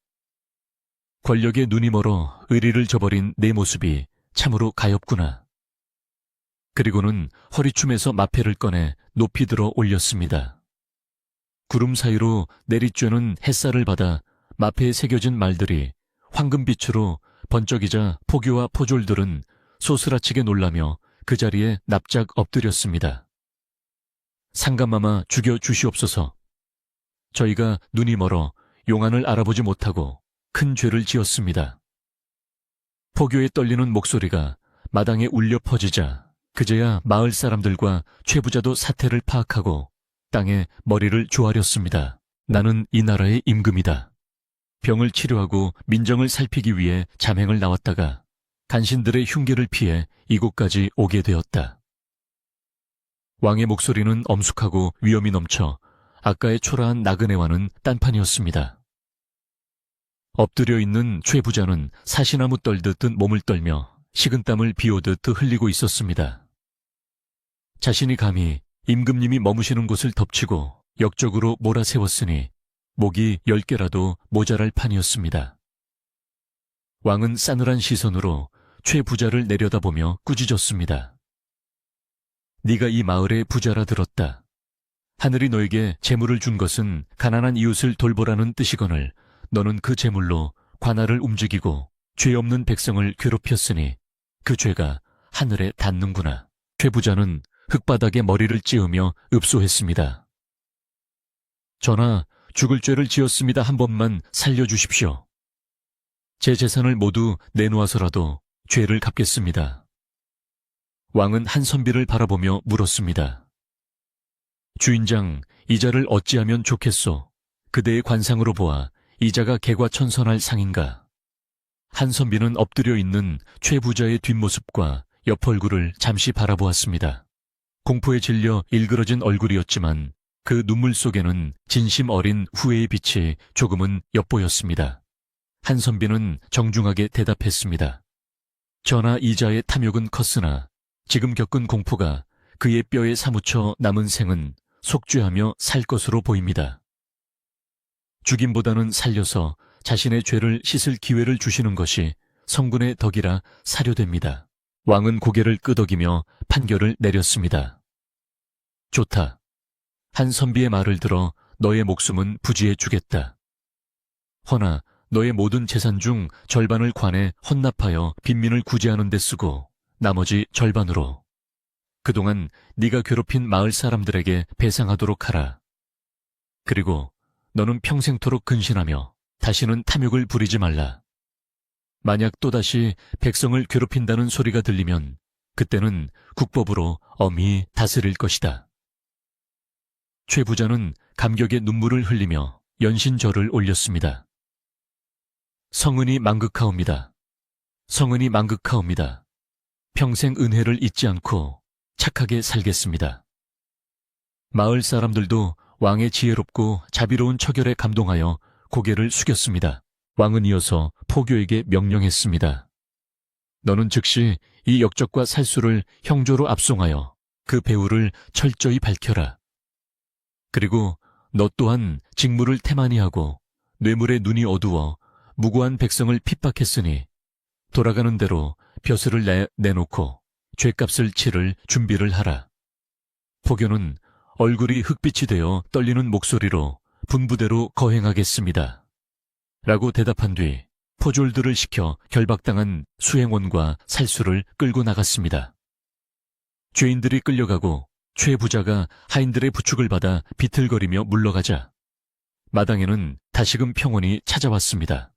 권력에 눈이 멀어 의리를 저버린 내 모습이 참으로 가엾구나. 그리고는 허리춤에서 마패를 꺼내 높이 들어 올렸습니다. 구름 사이로 내리쬐는 햇살을 받아 마패에 새겨진 말들이 황금빛으로 번쩍이자 포교와 포졸들은 소스라치게 놀라며 그 자리에 납작 엎드렸습니다. 상감마마 죽여 주시옵소서. 저희가 눈이 멀어 용안을 알아보지 못하고 큰 죄를 지었습니다. 포교의 떨리는 목소리가 마당에 울려 퍼지자 그제야 마을 사람들과 최부자도 사태를 파악하고 땅에 머리를 조아렸습니다. 나는 이 나라의 임금이다. 병을 치료하고 민정을 살피기 위해 잠행을 나왔다가 간신들의 흉계를 피해 이곳까지 오게 되었다. 왕의 목소리는 엄숙하고 위엄이 넘쳐 아까의 초라한 나그네와는 딴판이었습니다. 엎드려 있는 최 부자는 사시나무 떨듯 몸을 떨며 식은땀을 비오듯 흘리고 있었습니다. 자신이 감히 임금님이 머무시는 곳을 덮치고 역적으로 몰아세웠으니 목이 10개라도 모자랄 판이었습니다. 왕은 싸늘한 시선으로 최 부자를 내려다보며 꾸짖었습니다. 네가 이 마을의 부자라 들었다. 하늘이 너에게 재물을 준 것은 가난한 이웃을 돌보라는 뜻이거늘 너는 그 재물로 관할을 움직이고 죄 없는 백성을 괴롭혔으니 그 죄가 하늘에 닿는구나. 최 부자는 흙바닥에 머리를 찌으며 읍소했습니다. 전하, 죽을 죄를 지었습니다. 한 번만 살려주십시오. 제 재산을 모두 내놓아서라도 죄를 갚겠습니다. 왕은 한선비를 바라보며 물었습니다. 주인장, 이자를 어찌하면 좋겠소? 그대의 관상으로 보아 이자가 개과천선할 상인가? 한선비는 엎드려 있는 최 부자의 뒷모습과 옆 얼굴을 잠시 바라보았습니다. 공포에 질려 일그러진 얼굴이었지만 그 눈물 속에는 진심 어린 후회의 빛이 조금은 엿보였습니다. 한선비는 정중하게 대답했습니다. 전하, 이자의 탐욕은 컸으나 지금 겪은 공포가 그의 뼈에 사무쳐 남은 생은 속죄하며 살 것으로 보입니다. 죽임보다는 살려서 자신의 죄를 씻을 기회를 주시는 것이 성군의 덕이라 사료됩니다. 왕은 고개를 끄덕이며 판결을 내렸습니다. 좋다. 한선비의 말을 들어 너의 목숨은 부지해 주겠다. 허나 너의 모든 재산 중 절반을 관에 헌납하여 빈민을 구제하는 데 쓰고 나머지 절반으로 그동안 네가 괴롭힌 마을 사람들에게 배상하도록 하라. 그리고 너는 평생토록 근신하며 다시는 탐욕을 부리지 말라. 만약 또다시 백성을 괴롭힌다는 소리가 들리면 그때는 국법으로 엄히 다스릴 것이다. 최 부자는 감격의 눈물을 흘리며 연신절을 올렸습니다. 성은이 망극하옵니다. 성은이 망극하옵니다. 평생 은혜를 잊지 않고 착하게 살겠습니다. 마을 사람들도 왕의 지혜롭고 자비로운 처결에 감동하여 고개를 숙였습니다. 왕은 이어서 포교에게 명령했습니다. 너는 즉시 이 역적과 살수를 형조로 압송하여 그 배후를 철저히 밝혀라. 그리고 너 또한 직무를 태만히 하고 뇌물에 눈이 어두워 무고한 백성을 핍박했으니 돌아가는 대로 벼슬을 내놓고 죗값을 치를 준비를 하라. 포교는 얼굴이 흙빛이 되어 떨리는 목소리로 분부대로 거행하겠습니다. 라고 대답한 뒤 포졸들을 시켜 결박당한 수행원과 살수를 끌고 나갔습니다. 죄인들이 끌려가고 최 부자가 하인들의 부축을 받아 비틀거리며 물러가자 마당에는 다시금 평온이 찾아왔습니다.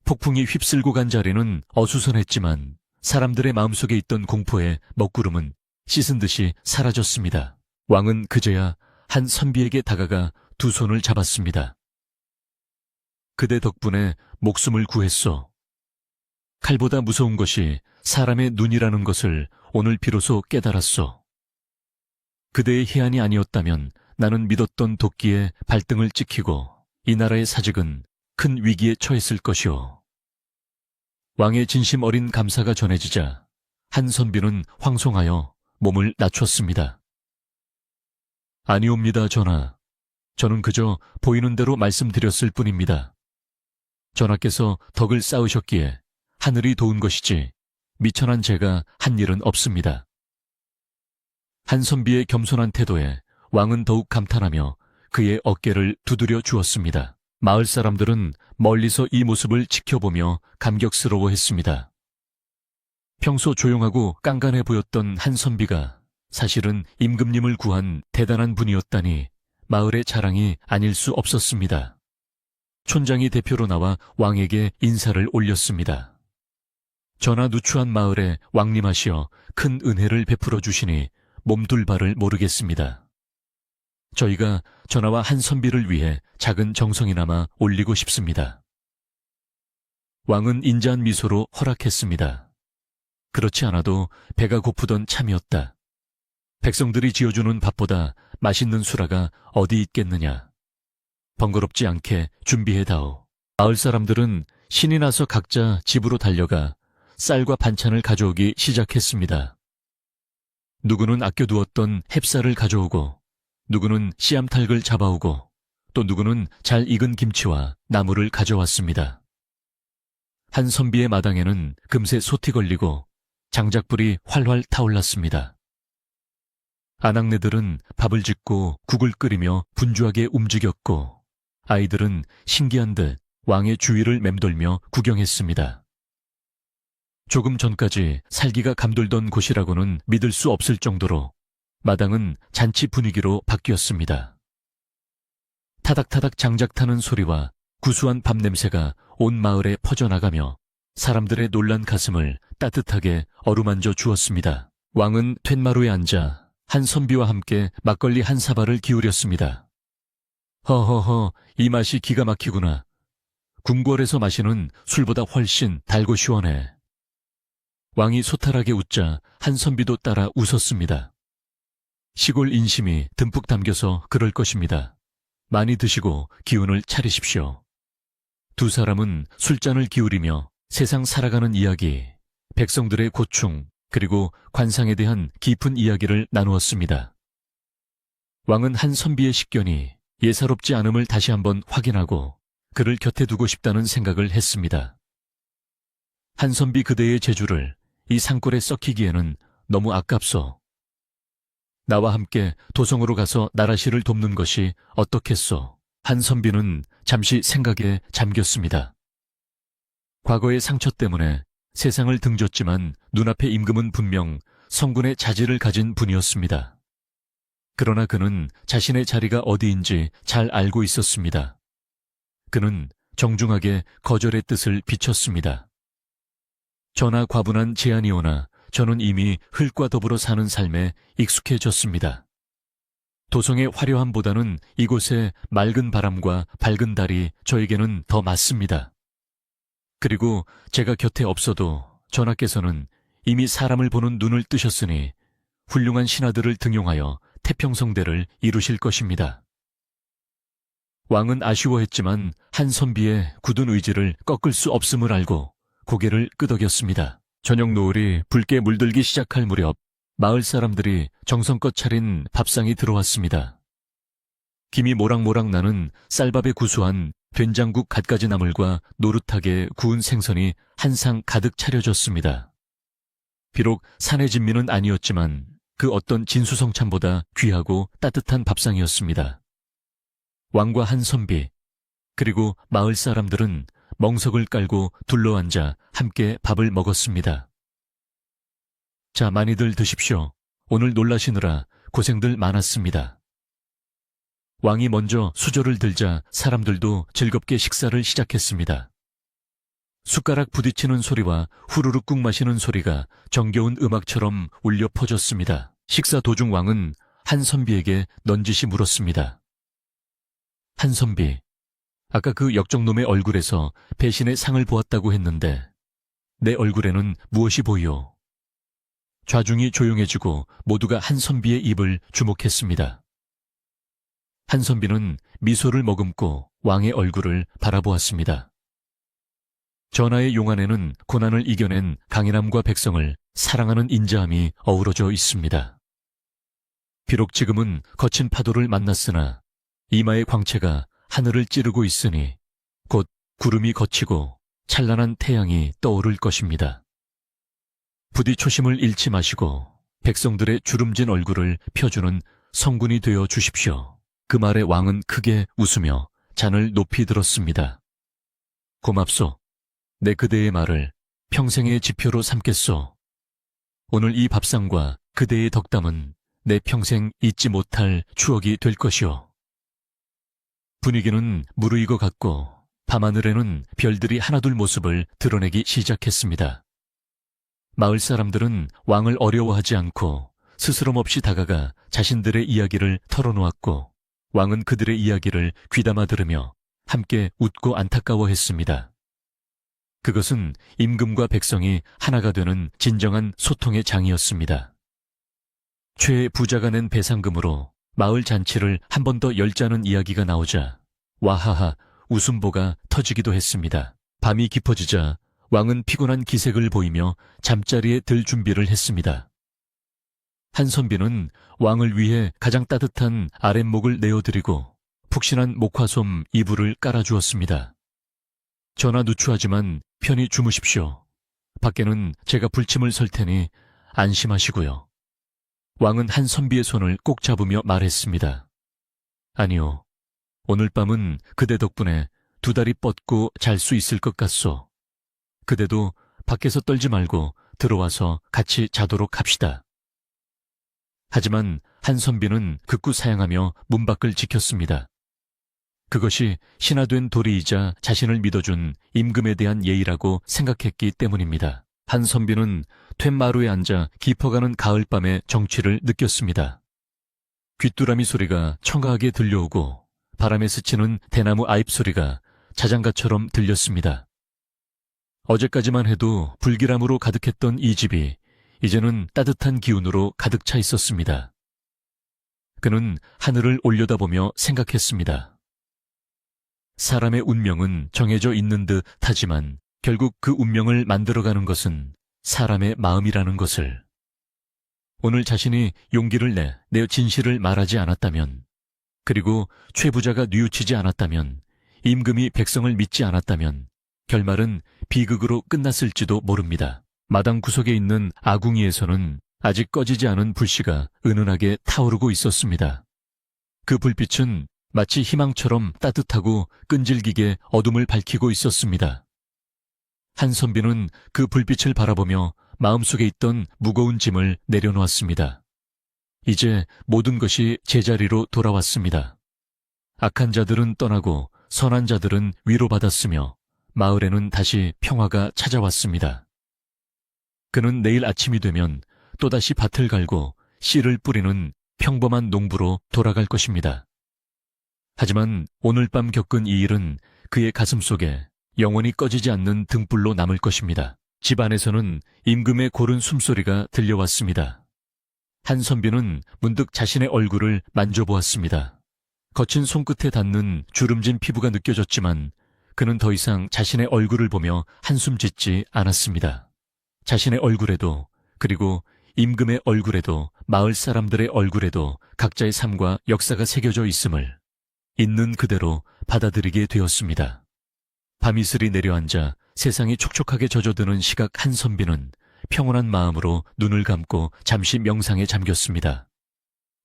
폭풍이 휩쓸고 간 자리는 어수선했지만 사람들의 마음속에 있던 공포의 먹구름은 씻은 듯이 사라졌습니다. 왕은 그제야 한 선비에게 다가가 두 손을 잡았습니다. 그대 덕분에 목숨을 구했소. 칼보다 무서운 것이 사람의 눈이라는 것을 오늘 비로소 깨달았소. 그대의 희안이 아니었다면 나는 믿었던 도끼에 발등을 찍히고 이 나라의 사직은 큰 위기에 처했을 것이오. 왕의 진심 어린 감사가 전해지자 한 선비는 황송하여 몸을 낮췄습니다. 아니옵니다, 전하. 저는 그저 보이는 대로 말씀드렸을 뿐입니다. 전하께서 덕을 쌓으셨기에 하늘이 도운 것이지 미천한 제가 한 일은 없습니다. 한 선비의 겸손한 태도에 왕은 더욱 감탄하며 그의 어깨를 두드려 주었습니다. 마을 사람들은 멀리서 이 모습을 지켜보며 감격스러워했습니다. 평소 조용하고 깐깐해 보였던 한 선비가 사실은 임금님을 구한 대단한 분이었다니 마을의 자랑이 아닐 수 없었습니다. 촌장이 대표로 나와 왕에게 인사를 올렸습니다. 전하, 누추한 마을에 왕림하시어 큰 은혜를 베풀어 주시니 몸둘 바를 모르겠습니다. 저희가 전하와 한선비를 위해 작은 정성이나마 올리고 싶습니다. 왕은 인자한 미소로 허락했습니다. 그렇지 않아도 배가 고프던 참이었다. 백성들이 지어주는 밥보다 맛있는 수라가 어디 있겠느냐. 번거롭지 않게 준비해다오. 마을 사람들은 신이 나서 각자 집으로 달려가 쌀과 반찬을 가져오기 시작했습니다. 누구는 아껴두었던 햅쌀을 가져오고, 누구는 씨암탉을 잡아오고, 또 누구는 잘 익은 김치와 나물을 가져왔습니다. 한선비의 마당에는 금세 솥이 걸리고 장작불이 활활 타올랐습니다. 아낙네들은 밥을 짓고 국을 끓이며 분주하게 움직였고, 아이들은 신기한 듯 왕의 주위를 맴돌며 구경했습니다. 조금 전까지 살기가 감돌던 곳이라고는 믿을 수 없을 정도로 마당은 잔치 분위기로 바뀌었습니다. 타닥타닥 장작 타는 소리와 구수한 밥 냄새가 온 마을에 퍼져나가며 사람들의 놀란 가슴을 따뜻하게 어루만져 주었습니다. 왕은 툇마루에 앉아 한선비와 함께 막걸리 한 사발을 기울였습니다. 허허허, 이 맛이 기가 막히구나. 궁궐에서 마시는 술보다 훨씬 달고 시원해. 왕이 소탈하게 웃자 한선비도 따라 웃었습니다. 시골 인심이 듬뿍 담겨서 그럴 것입니다. 많이 드시고 기운을 차리십시오. 두 사람은 술잔을 기울이며 세상 살아가는 이야기, 백성들의 고충, 그리고 관상에 대한 깊은 이야기를 나누었습니다. 왕은 한선비의 식견이 예사롭지 않음을 다시 한번 확인하고 그를 곁에 두고 싶다는 생각을 했습니다. 한선비 그대의 재주를 이 산골에 썩히기에는 너무 아깝소. 나와 함께 도성으로 가서 나라시를 돕는 것이 어떻겠소? 한선비는 잠시 생각에 잠겼습니다. 과거의 상처 때문에 세상을 등졌지만 눈앞의 임금은 분명 성군의 자질을 가진 분이었습니다. 그러나 그는 자신의 자리가 어디인지 잘 알고 있었습니다. 그는 정중하게 거절의 뜻을 비췄습니다. 전하 과분한 제안이 오나 저는 이미 흙과 더불어 사는 삶에 익숙해졌습니다. 도성의 화려함보다는 이곳의 맑은 바람과 밝은 달이 저에게는 더 맞습니다. 그리고 제가 곁에 없어도 전하께서는 이미 사람을 보는 눈을 뜨셨으니 훌륭한 신하들을 등용하여 태평성대를 이루실 것입니다. 왕은 아쉬워했지만 한선비의 굳은 의지를 꺾을 수 없음을 알고 고개를 끄덕였습니다. 저녁 노을이 붉게 물들기 시작할 무렵 마을 사람들이 정성껏 차린 밥상이 들어왔습니다. 김이 모락모락 나는 쌀밥에 구수한 된장국 갖가지 나물과 노릇하게 구운 생선이 한 상 가득 차려졌습니다. 비록 산의 진미는 아니었지만 그 어떤 진수성찬보다 귀하고 따뜻한 밥상이었습니다. 왕과 한선비, 그리고 마을 사람들은 멍석을 깔고 둘러앉아 함께 밥을 먹었습니다. 자, 많이들 드십시오. 오늘 놀라시느라 고생들 많았습니다. 왕이 먼저 수저를 들자 사람들도 즐겁게 식사를 시작했습니다. 숟가락 부딪히는 소리와 후루룩 국 마시는 소리가 정겨운 음악처럼 울려 퍼졌습니다. 식사 도중 왕은 한선비에게 넌지시 물었습니다. 한선비, 아까 그 역적놈의 얼굴에서 배신의 상을 보았다고 했는데 내 얼굴에는 무엇이 보이오? 좌중이 조용해지고 모두가 한선비의 입을 주목했습니다. 한선비는 미소를 머금고 왕의 얼굴을 바라보았습니다. 전하의 용안에는 고난을 이겨낸 강인함과 백성을 사랑하는 인자함이 어우러져 있습니다. 비록 지금은 거친 파도를 만났으나 이마의 광채가 하늘을 찌르고 있으니 곧 구름이 걷히고 찬란한 태양이 떠오를 것입니다. 부디 초심을 잃지 마시고 백성들의 주름진 얼굴을 펴주는 성군이 되어 주십시오. 그 말에 왕은 크게 웃으며 잔을 높이 들었습니다. 고맙소. 내 그대의 말을 평생의 지표로 삼겠소. 오늘 이 밥상과 그대의 덕담은 내 평생 잊지 못할 추억이 될 것이오. 분위기는 무르익어 갔고 밤하늘에는 별들이 하나둘 모습을 드러내기 시작했습니다. 마을 사람들은 왕을 어려워하지 않고 스스럼 없이 다가가 자신들의 이야기를 털어놓았고 왕은 그들의 이야기를 귀담아 들으며 함께 웃고 안타까워했습니다. 그것은 임금과 백성이 하나가 되는 진정한 소통의 장이었습니다. 최 부자가 낸 배상금으로 마을 잔치를 한 번 더 열자는 이야기가 나오자 와하하 웃음보가 터지기도 했습니다. 밤이 깊어지자 왕은 피곤한 기색을 보이며 잠자리에 들 준비를 했습니다. 한선비는 왕을 위해 가장 따뜻한 아랫목을 내어드리고 푹신한 목화솜 이불을 깔아주었습니다. 전하 누추하지만 편히 주무십시오. 밖에는 제가 불침을 설 테니 안심하시고요. 왕은 한선비의 손을 꼭 잡으며 말했습니다. 아니요. 오늘 밤은 그대 덕분에 두 다리 뻗고 잘 수 있을 것 같소. 그대도 밖에서 떨지 말고 들어와서 같이 자도록 합시다. 하지만 한선비는 극구 사양하며 문 밖을 지켰습니다. 그것이 신하된 도리이자 자신을 믿어준 임금에 대한 예의라고 생각했기 때문입니다. 한선비는 툇마루에 앉아 깊어가는 가을밤의 정취를 느꼈습니다. 귀뚜라미 소리가 청아하게 들려오고 바람에 스치는 대나무 아잎 소리가 자장가처럼 들렸습니다. 어제까지만 해도 불길함으로 가득했던 이 집이 이제는 따뜻한 기운으로 가득 차 있었습니다. 그는 하늘을 올려다보며 생각했습니다. 사람의 운명은 정해져 있는 듯 하지만 결국 그 운명을 만들어가는 것은 사람의 마음이라는 것을. 오늘 자신이 용기를 내 진실을 말하지 않았다면, 그리고 최 부자가 뉘우치지 않았다면, 임금이 백성을 믿지 않았다면 결말은 비극으로 끝났을지도 모릅니다. 마당 구석에 있는 아궁이에서는 아직 꺼지지 않은 불씨가 은은하게 타오르고 있었습니다. 그 불빛은 마치 희망처럼 따뜻하고 끈질기게 어둠을 밝히고 있었습니다. 한선비는 그 불빛을 바라보며 마음속에 있던 무거운 짐을 내려놓았습니다. 이제 모든 것이 제자리로 돌아왔습니다. 악한 자들은 떠나고 선한 자들은 위로받았으며 마을에는 다시 평화가 찾아왔습니다. 그는 내일 아침이 되면 또다시 밭을 갈고 씨를 뿌리는 평범한 농부로 돌아갈 것입니다. 하지만 오늘 밤 겪은 이 일은 그의 가슴 속에 영원히 꺼지지 않는 등불로 남을 것입니다. 집 안에서는 임금의 고른 숨소리가 들려왔습니다. 한선비는 문득 자신의 얼굴을 만져보았습니다. 거친 손끝에 닿는 주름진 피부가 느껴졌지만 그는 더 이상 자신의 얼굴을 보며 한숨 짓지 않았습니다. 자신의 얼굴에도, 그리고 임금의 얼굴에도, 마을 사람들의 얼굴에도 각자의 삶과 역사가 새겨져 있음을 있는 그대로 받아들이게 되었습니다. 밤이슬이 내려앉아 세상이 촉촉하게 젖어드는 시각 한선비는 평온한 마음으로 눈을 감고 잠시 명상에 잠겼습니다.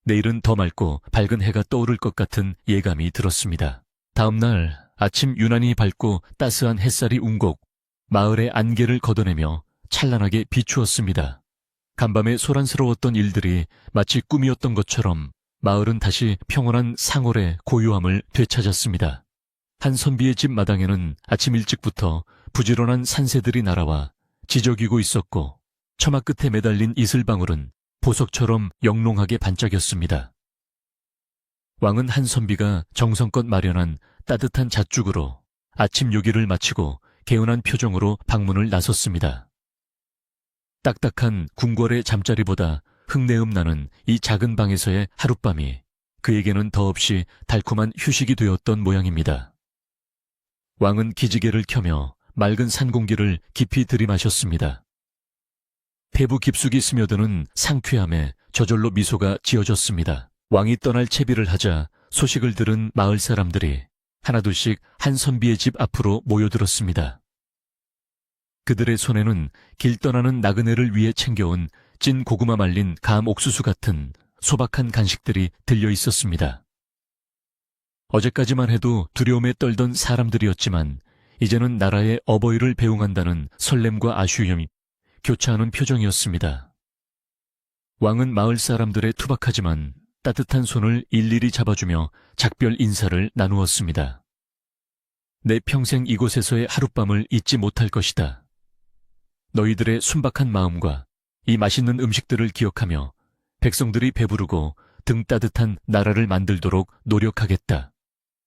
내일은 더 맑고 밝은 해가 떠오를 것 같은 예감이 들었습니다. 다음 날 아침 유난히 밝고 따스한 햇살이 운곡 마을의 안개를 걷어내며 찬란하게 비추었습니다. 간밤에 소란스러웠던 일들이 마치 꿈이었던 것처럼 마을은 다시 평온한 상월의 고요함을 되찾았습니다. 한선비의 집 마당에는 아침 일찍부터 부지런한 산새들이 날아와 지저귀고 있었고 처마 끝에 매달린 이슬방울은 보석처럼 영롱하게 반짝였습니다. 왕은 한선비가 정성껏 마련한 따뜻한 잣죽으로 아침 요기를 마치고 개운한 표정으로 방문을 나섰습니다. 딱딱한 궁궐의 잠자리보다 흙내음 나는 이 작은 방에서의 하룻밤이 그에게는 더없이 달콤한 휴식이 되었던 모양입니다. 왕은 기지개를 켜며 맑은 산 공기를 깊이 들이마셨습니다. 폐부 깊숙이 스며드는 상쾌함에 저절로 미소가 지어졌습니다. 왕이 떠날 채비를 하자 소식을 들은 마을 사람들이 하나둘씩 한선비의 집 앞으로 모여들었습니다. 그들의 손에는 길 떠나는 나그네를 위해 챙겨온 찐 고구마 말린 감 옥수수 같은 소박한 간식들이 들려 있었습니다. 어제까지만 해도 두려움에 떨던 사람들이었지만 이제는 나라의 어버이를 배웅한다는 설렘과 아쉬움이 교차하는 표정이었습니다. 왕은 마을 사람들의 투박하지만 따뜻한 손을 일일이 잡아주며 작별 인사를 나누었습니다. 내 평생 이곳에서의 하룻밤을 잊지 못할 것이다. 너희들의 순박한 마음과 이 맛있는 음식들을 기억하며 백성들이 배부르고 등 따뜻한 나라를 만들도록 노력하겠다.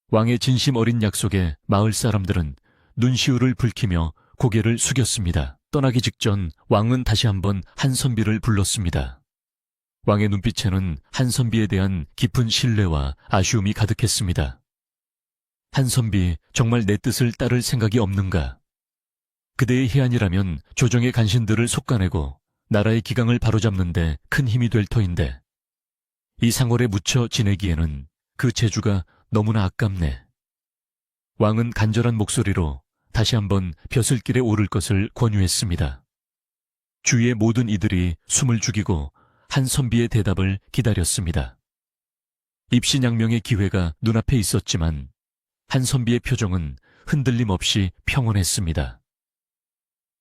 왕의 진심 어린 약속에 마을 사람들은 눈시울을 붉히며 고개를 숙였습니다. 떠나기 직전 왕은 다시 한번 한선비를 불렀습니다. 왕의 눈빛에는 한선비에 대한 깊은 신뢰와 아쉬움이 가득했습니다. 한선비, 정말 내 뜻을 따를 생각이 없는가? 그대의 해안이라면 조정의 간신들을 속가내고 나라의 기강을 바로잡는데 큰 힘이 될 터인데 이 상월에 묻혀 지내기에는 그 재주가 너무나 아깝네. 왕은 간절한 목소리로 다시 한번 벼슬길에 오를 것을 권유했습니다. 주위의 모든 이들이 숨을 죽이고 한선비의 대답을 기다렸습니다. 입신양명의 기회가 눈앞에 있었지만 한선비의 표정은 흔들림 없이 평온했습니다.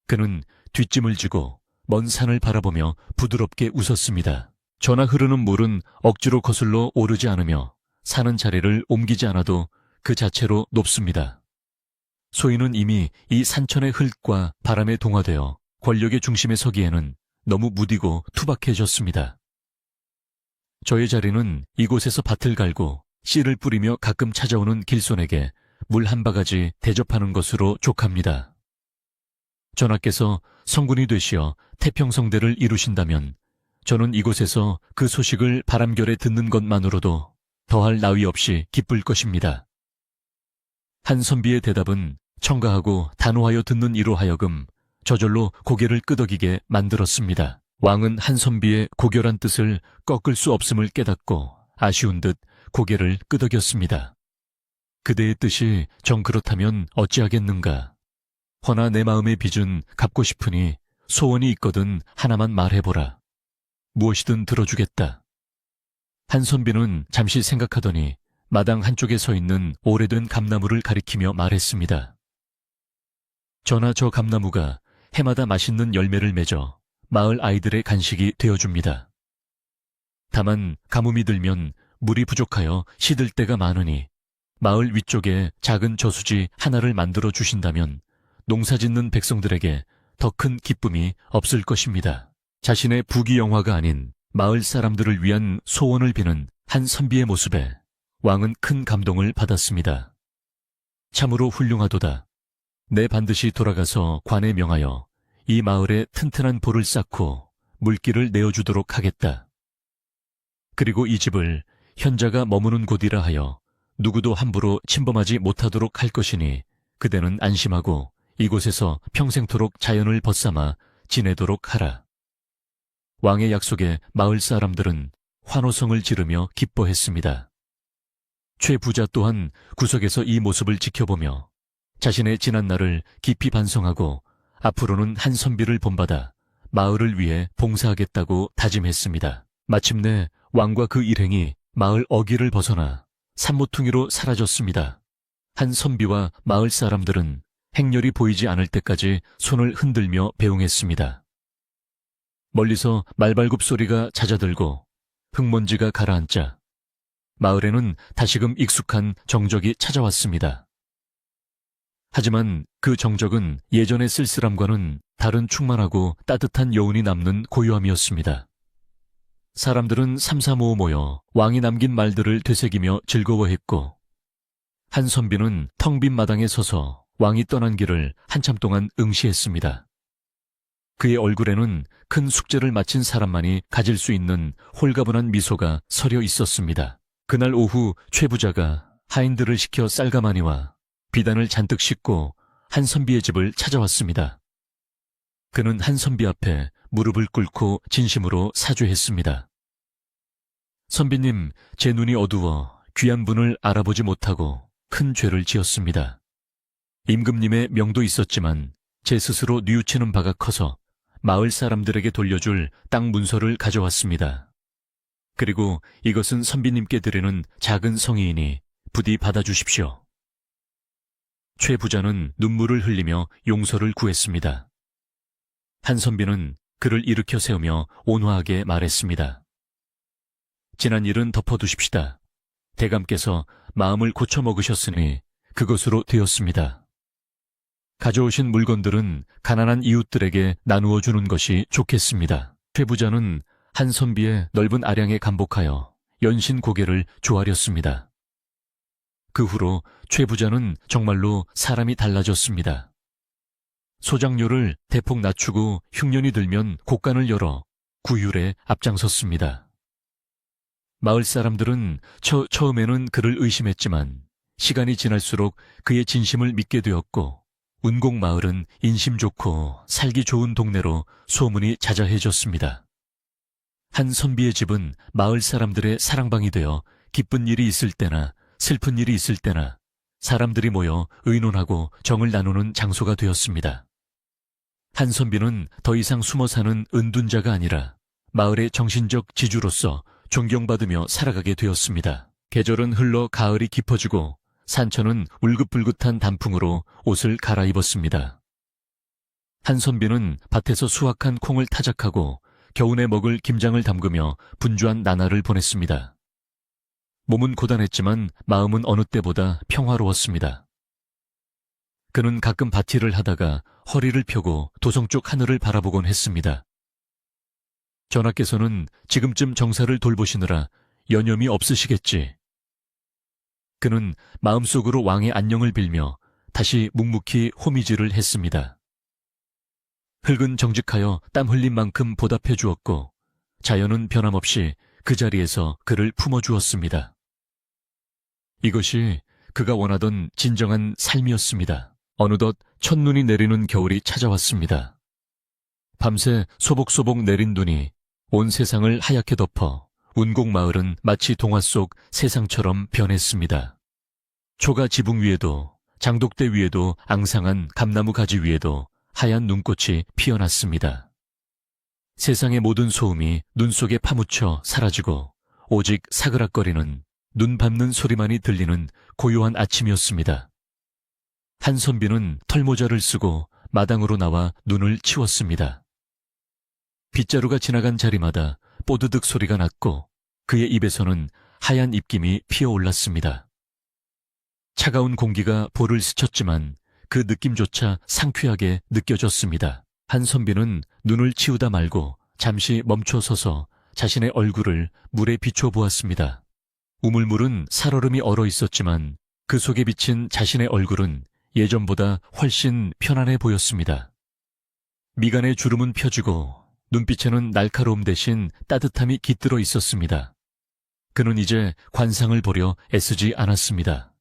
그는 뒷짐을 지고 먼 산을 바라보며 부드럽게 웃었습니다. 전하 흐르는 물은 억지로 거슬러 오르지 않으며 사는 자리를 옮기지 않아도 그 자체로 높습니다. 소인은 이미 이 산천의 흙과 바람에 동화되어 권력의 중심에 서기에는 너무 무디고 투박해졌습니다. 저의 자리는 이곳에서 밭을 갈고 씨를 뿌리며 가끔 찾아오는 길손에게 물 한 바가지 대접하는 것으로 족합니다. 전하께서 성군이 되시어 태평성대를 이루신다면 저는 이곳에서 그 소식을 바람결에 듣는 것만으로도 더할 나위 없이 기쁠 것입니다. 한선비의 대답은 청가하고 단호하여 듣는 이로 하여금 저절로 고개를 끄덕이게 만들었습니다. 왕은 한선비의 고결한 뜻을 꺾을 수 없음을 깨닫고 아쉬운 듯 고개를 끄덕였습니다. 그대의 뜻이 정 그렇다면 어찌하겠는가. 허나 내 마음의 빚은 갚고 싶으니 소원이 있거든 하나만 말해보라. 무엇이든 들어주겠다. 한선비는 잠시 생각하더니 마당 한쪽에 서 있는 오래된 감나무를 가리키며 말했습니다. 전하, 저 감나무가 해마다 맛있는 열매를 맺어 마을 아이들의 간식이 되어줍니다. 다만 가뭄이 들면 물이 부족하여 시들 때가 많으니 마을 위쪽에 작은 저수지 하나를 만들어 주신다면 농사짓는 백성들에게 더 큰 기쁨이 없을 것입니다. 자신의 부귀영화가 아닌 마을 사람들을 위한 소원을 비는 한선비의 모습에 왕은 큰 감동을 받았습니다. 참으로 훌륭하도다. 내 반드시 돌아가서 관에 명하여 이 마을에 튼튼한 볼을 쌓고 물길을 내어주도록 하겠다. 그리고 이 집을 현자가 머무는 곳이라 하여 누구도 함부로 침범하지 못하도록 할 것이니 그대는 안심하고 이곳에서 평생토록 자연을 벗삼아 지내도록 하라. 왕의 약속에 마을 사람들은 환호성을 지르며 기뻐했습니다. 최 부자 또한 구석에서 이 모습을 지켜보며 자신의 지난 날을 깊이 반성하고 앞으로는 한선비를 본받아 마을을 위해 봉사하겠다고 다짐했습니다. 마침내 왕과 그 일행이 마을 어귀를 벗어나 산모퉁이로 사라졌습니다. 한선비와 마을 사람들은 행렬이 보이지 않을 때까지 손을 흔들며 배웅했습니다. 멀리서 말발굽 소리가 잦아들고 흙먼지가 가라앉자 마을에는 다시금 익숙한 정적이 찾아왔습니다. 하지만 그 정적은 예전의 쓸쓸함과는 다른 충만하고 따뜻한 여운이 남는 고요함이었습니다. 사람들은 삼삼오오 모여 왕이 남긴 말들을 되새기며 즐거워했고 한선비는 텅 빈 마당에 서서 왕이 떠난 길을 한참 동안 응시했습니다. 그의 얼굴에는 큰 숙제를 마친 사람만이 가질 수 있는 홀가분한 미소가 서려 있었습니다. 그날 오후 최 부자가 하인들을 시켜 쌀가마니와 비단을 잔뜩 싣고 한선비의 집을 찾아왔습니다. 그는 한선비 앞에 무릎을 꿇고 진심으로 사죄했습니다. 선비님, 제 눈이 어두워 귀한 분을 알아보지 못하고 큰 죄를 지었습니다. 임금님의 명도 있었지만 제 스스로 뉘우치는 바가 커서 마을 사람들에게 돌려줄 땅 문서를 가져왔습니다. 그리고 이것은 선비님께 드리는 작은 성의이니 부디 받아주십시오. 최 부자는 눈물을 흘리며 용서를 구했습니다. 한선비는 그를 일으켜 세우며 온화하게 말했습니다. 지난 일은 덮어두십시다. 대감께서 마음을 고쳐먹으셨으니 그것으로 되었습니다. 가져오신 물건들은 가난한 이웃들에게 나누어 주는 것이 좋겠습니다. 최 부자는 한선비의 넓은 아량에 감복하여 연신 고개를 조아렸습니다. 그 후로 최 부자는 정말로 사람이 달라졌습니다. 소장료를 대폭 낮추고 흉년이 들면 곳간을 열어 구휼에 앞장섰습니다. 마을 사람들은 처음에는 그를 의심했지만 시간이 지날수록 그의 진심을 믿게 되었고 운곡 마을은 인심 좋고 살기 좋은 동네로 소문이 자자해졌습니다. 한 선비의 집은 마을 사람들의 사랑방이 되어 기쁜 일이 있을 때나 슬픈 일이 있을 때나 사람들이 모여 의논하고 정을 나누는 장소가 되었습니다. 한 선비는 더 이상 숨어 사는 은둔자가 아니라 마을의 정신적 지주로서 존경받으며 살아가게 되었습니다. 계절은 흘러 가을이 깊어지고 산천은 울긋불긋한 단풍으로 옷을 갈아입었습니다. 한 선비는 밭에서 수확한 콩을 타작하고 겨우내 먹을 김장을 담그며 분주한 나날을 보냈습니다. 몸은 고단했지만 마음은 어느 때보다 평화로웠습니다. 그는 가끔 밭일을 하다가 허리를 펴고 도성 쪽 하늘을 바라보곤 했습니다. 전하께서는 지금쯤 정사를 돌보시느라 여념이 없으시겠지. 그는 마음속으로 왕의 안녕을 빌며 다시 묵묵히 호미질을 했습니다. 흙은 정직하여 땀 흘린 만큼 보답해 주었고 자연은 변함없이 그 자리에서 그를 품어주었습니다. 이것이 그가 원하던 진정한 삶이었습니다. 어느덧 첫눈이 내리는 겨울이 찾아왔습니다. 밤새 소복소복 내린 눈이 온 세상을 하얗게 덮어 운곡 마을은 마치 동화 속 세상처럼 변했습니다. 초가 지붕 위에도 장독대 위에도 앙상한 감나무 가지 위에도 하얀 눈꽃이 피어났습니다. 세상의 모든 소음이 눈 속에 파묻혀 사라지고 오직 사그락거리는 눈 밟는 소리만이 들리는 고요한 아침이었습니다. 한 선비는 털모자를 쓰고 마당으로 나와 눈을 치웠습니다. 빗자루가 지나간 자리마다 뽀드득 소리가 났고 그의 입에서는 하얀 입김이 피어올랐습니다. 차가운 공기가 볼을 스쳤지만 그 느낌조차 상쾌하게 느껴졌습니다. 한 선비는 눈을 치우다 말고 잠시 멈춰 서서 자신의 얼굴을 물에 비춰 보았습니다. 우물물은 살얼음이 얼어 있었지만 그 속에 비친 자신의 얼굴은 예전보다 훨씬 편안해 보였습니다. 미간의 주름은 펴지고 눈빛에는 날카로움 대신 따뜻함이 깃들어 있었습니다. 그는 이제 관상을 보려 애쓰지 않았습니다.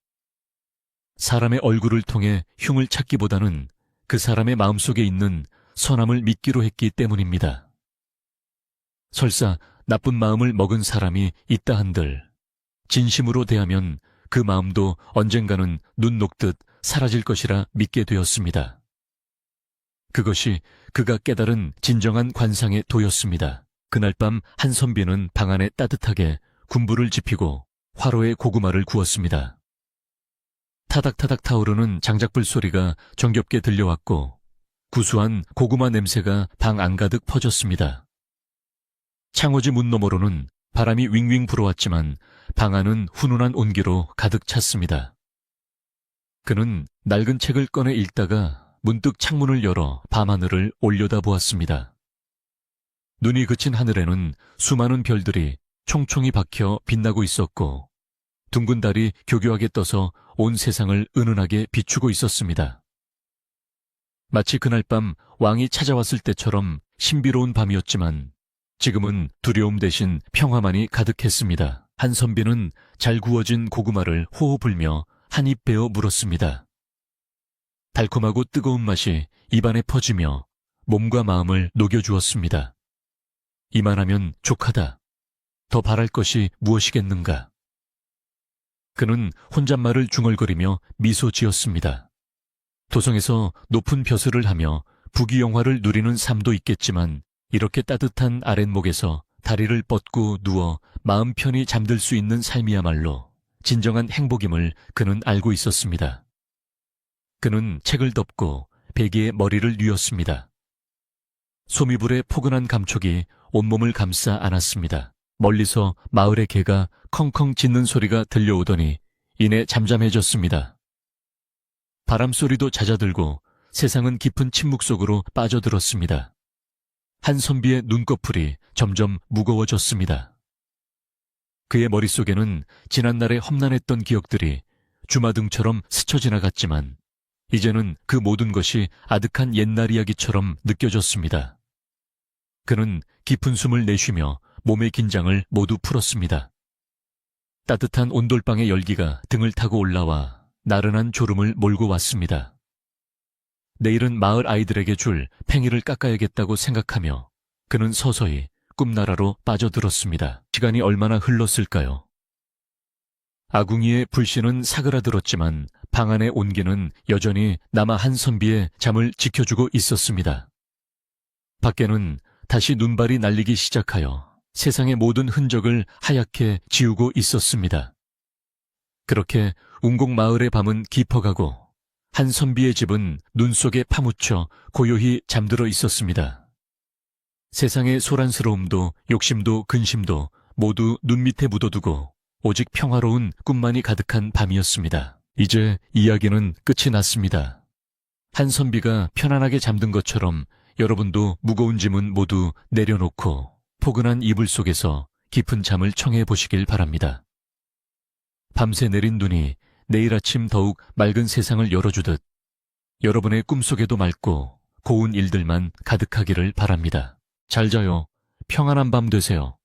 사람의 얼굴을 통해 흉을 찾기보다는 그 사람의 마음속에 있는 선함을 믿기로 했기 때문입니다. 설사 나쁜 마음을 먹은 사람이 있다 한들 진심으로 대하면 그 마음도 언젠가는 눈 녹듯 사라질 것이라 믿게 되었습니다. 그것이 그가 깨달은 진정한 관상의 도였습니다. 그날 밤 한 선비는 방 안에 따뜻하게 군불을 지피고 화로에 고구마를 구웠습니다. 타닥타닥 타오르는 장작불 소리가 정겹게 들려왔고 구수한 고구마 냄새가 방 안가득 퍼졌습니다. 창호지 문 너머로는 바람이 윙윙 불어왔지만 방 안은 훈훈한 온기로 가득 찼습니다. 그는 낡은 책을 꺼내 읽다가 문득 창문을 열어 밤하늘을 올려다보았습니다. 눈이 그친 하늘에는 수많은 별들이 총총히 박혀 빛나고 있었고 둥근 달이 교교하게 떠서 온 세상을 은은하게 비추고 있었습니다. 마치 그날 밤 왕이 찾아왔을 때처럼 신비로운 밤이었지만 지금은 두려움 대신 평화만이 가득했습니다. 한 선비는 잘 구워진 고구마를 호호 불며 한 입 베어 물었습니다. 달콤하고 뜨거운 맛이 입안에 퍼지며 몸과 마음을 녹여주었습니다. 이만하면 족하다. 더 바랄 것이 무엇이겠는가. 그는 혼잣말을 중얼거리며 미소 지었습니다. 도성에서 높은 벼슬을 하며 부귀영화를 누리는 삶도 있겠지만 이렇게 따뜻한 아랫목에서 다리를 뻗고 누워 마음 편히 잠들 수 있는 삶이야말로 진정한 행복임을 그는 알고 있었습니다. 그는 책을 덮고 베개에 머리를 뉘었습니다. 소미불의 포근한 감촉이 온몸을 감싸 안았습니다. 멀리서 마을의 개가 컹컹 짖는 소리가 들려오더니 이내 잠잠해졌습니다. 바람소리도 잦아들고 세상은 깊은 침묵 속으로 빠져들었습니다. 한 선비의 눈꺼풀이 점점 무거워졌습니다. 그의 머릿속에는 지난날의 험난했던 기억들이 주마등처럼 스쳐 지나갔지만 이제는 그 모든 것이 아득한 옛날 이야기처럼 느껴졌습니다. 그는 깊은 숨을 내쉬며 몸의 긴장을 모두 풀었습니다. 따뜻한 온돌방의 열기가 등을 타고 올라와 나른한 졸음을 몰고 왔습니다. 내일은 마을 아이들에게 줄 팽이를 깎아야겠다고 생각하며 그는 서서히 꿈나라로 빠져들었습니다. 시간이 얼마나 흘렀을까요? 아궁이의 불씨는 사그라들었지만 방 안의 온기는 여전히 남아 한선비의 잠을 지켜주고 있었습니다. 밖에는 다시 눈발이 날리기 시작하여 세상의 모든 흔적을 하얗게 지우고 있었습니다. 그렇게 웅곡마을의 밤은 깊어가고 한선비의 집은 눈 속에 파묻혀 고요히 잠들어 있었습니다. 세상의 소란스러움도 욕심도 근심도 모두 눈 밑에 묻어두고 오직 평화로운 꿈만이 가득한 밤이었습니다. 이제 이야기는 끝이 났습니다. 한선비가 편안하게 잠든 것처럼 여러분도 무거운 짐은 모두 내려놓고 포근한 이불 속에서 깊은 잠을 청해 보시길 바랍니다. 밤새 내린 눈이 내일 아침 더욱 맑은 세상을 열어주듯 여러분의 꿈속에도 맑고 고운 일들만 가득하기를 바랍니다. 잘 자요. 평안한 밤 되세요.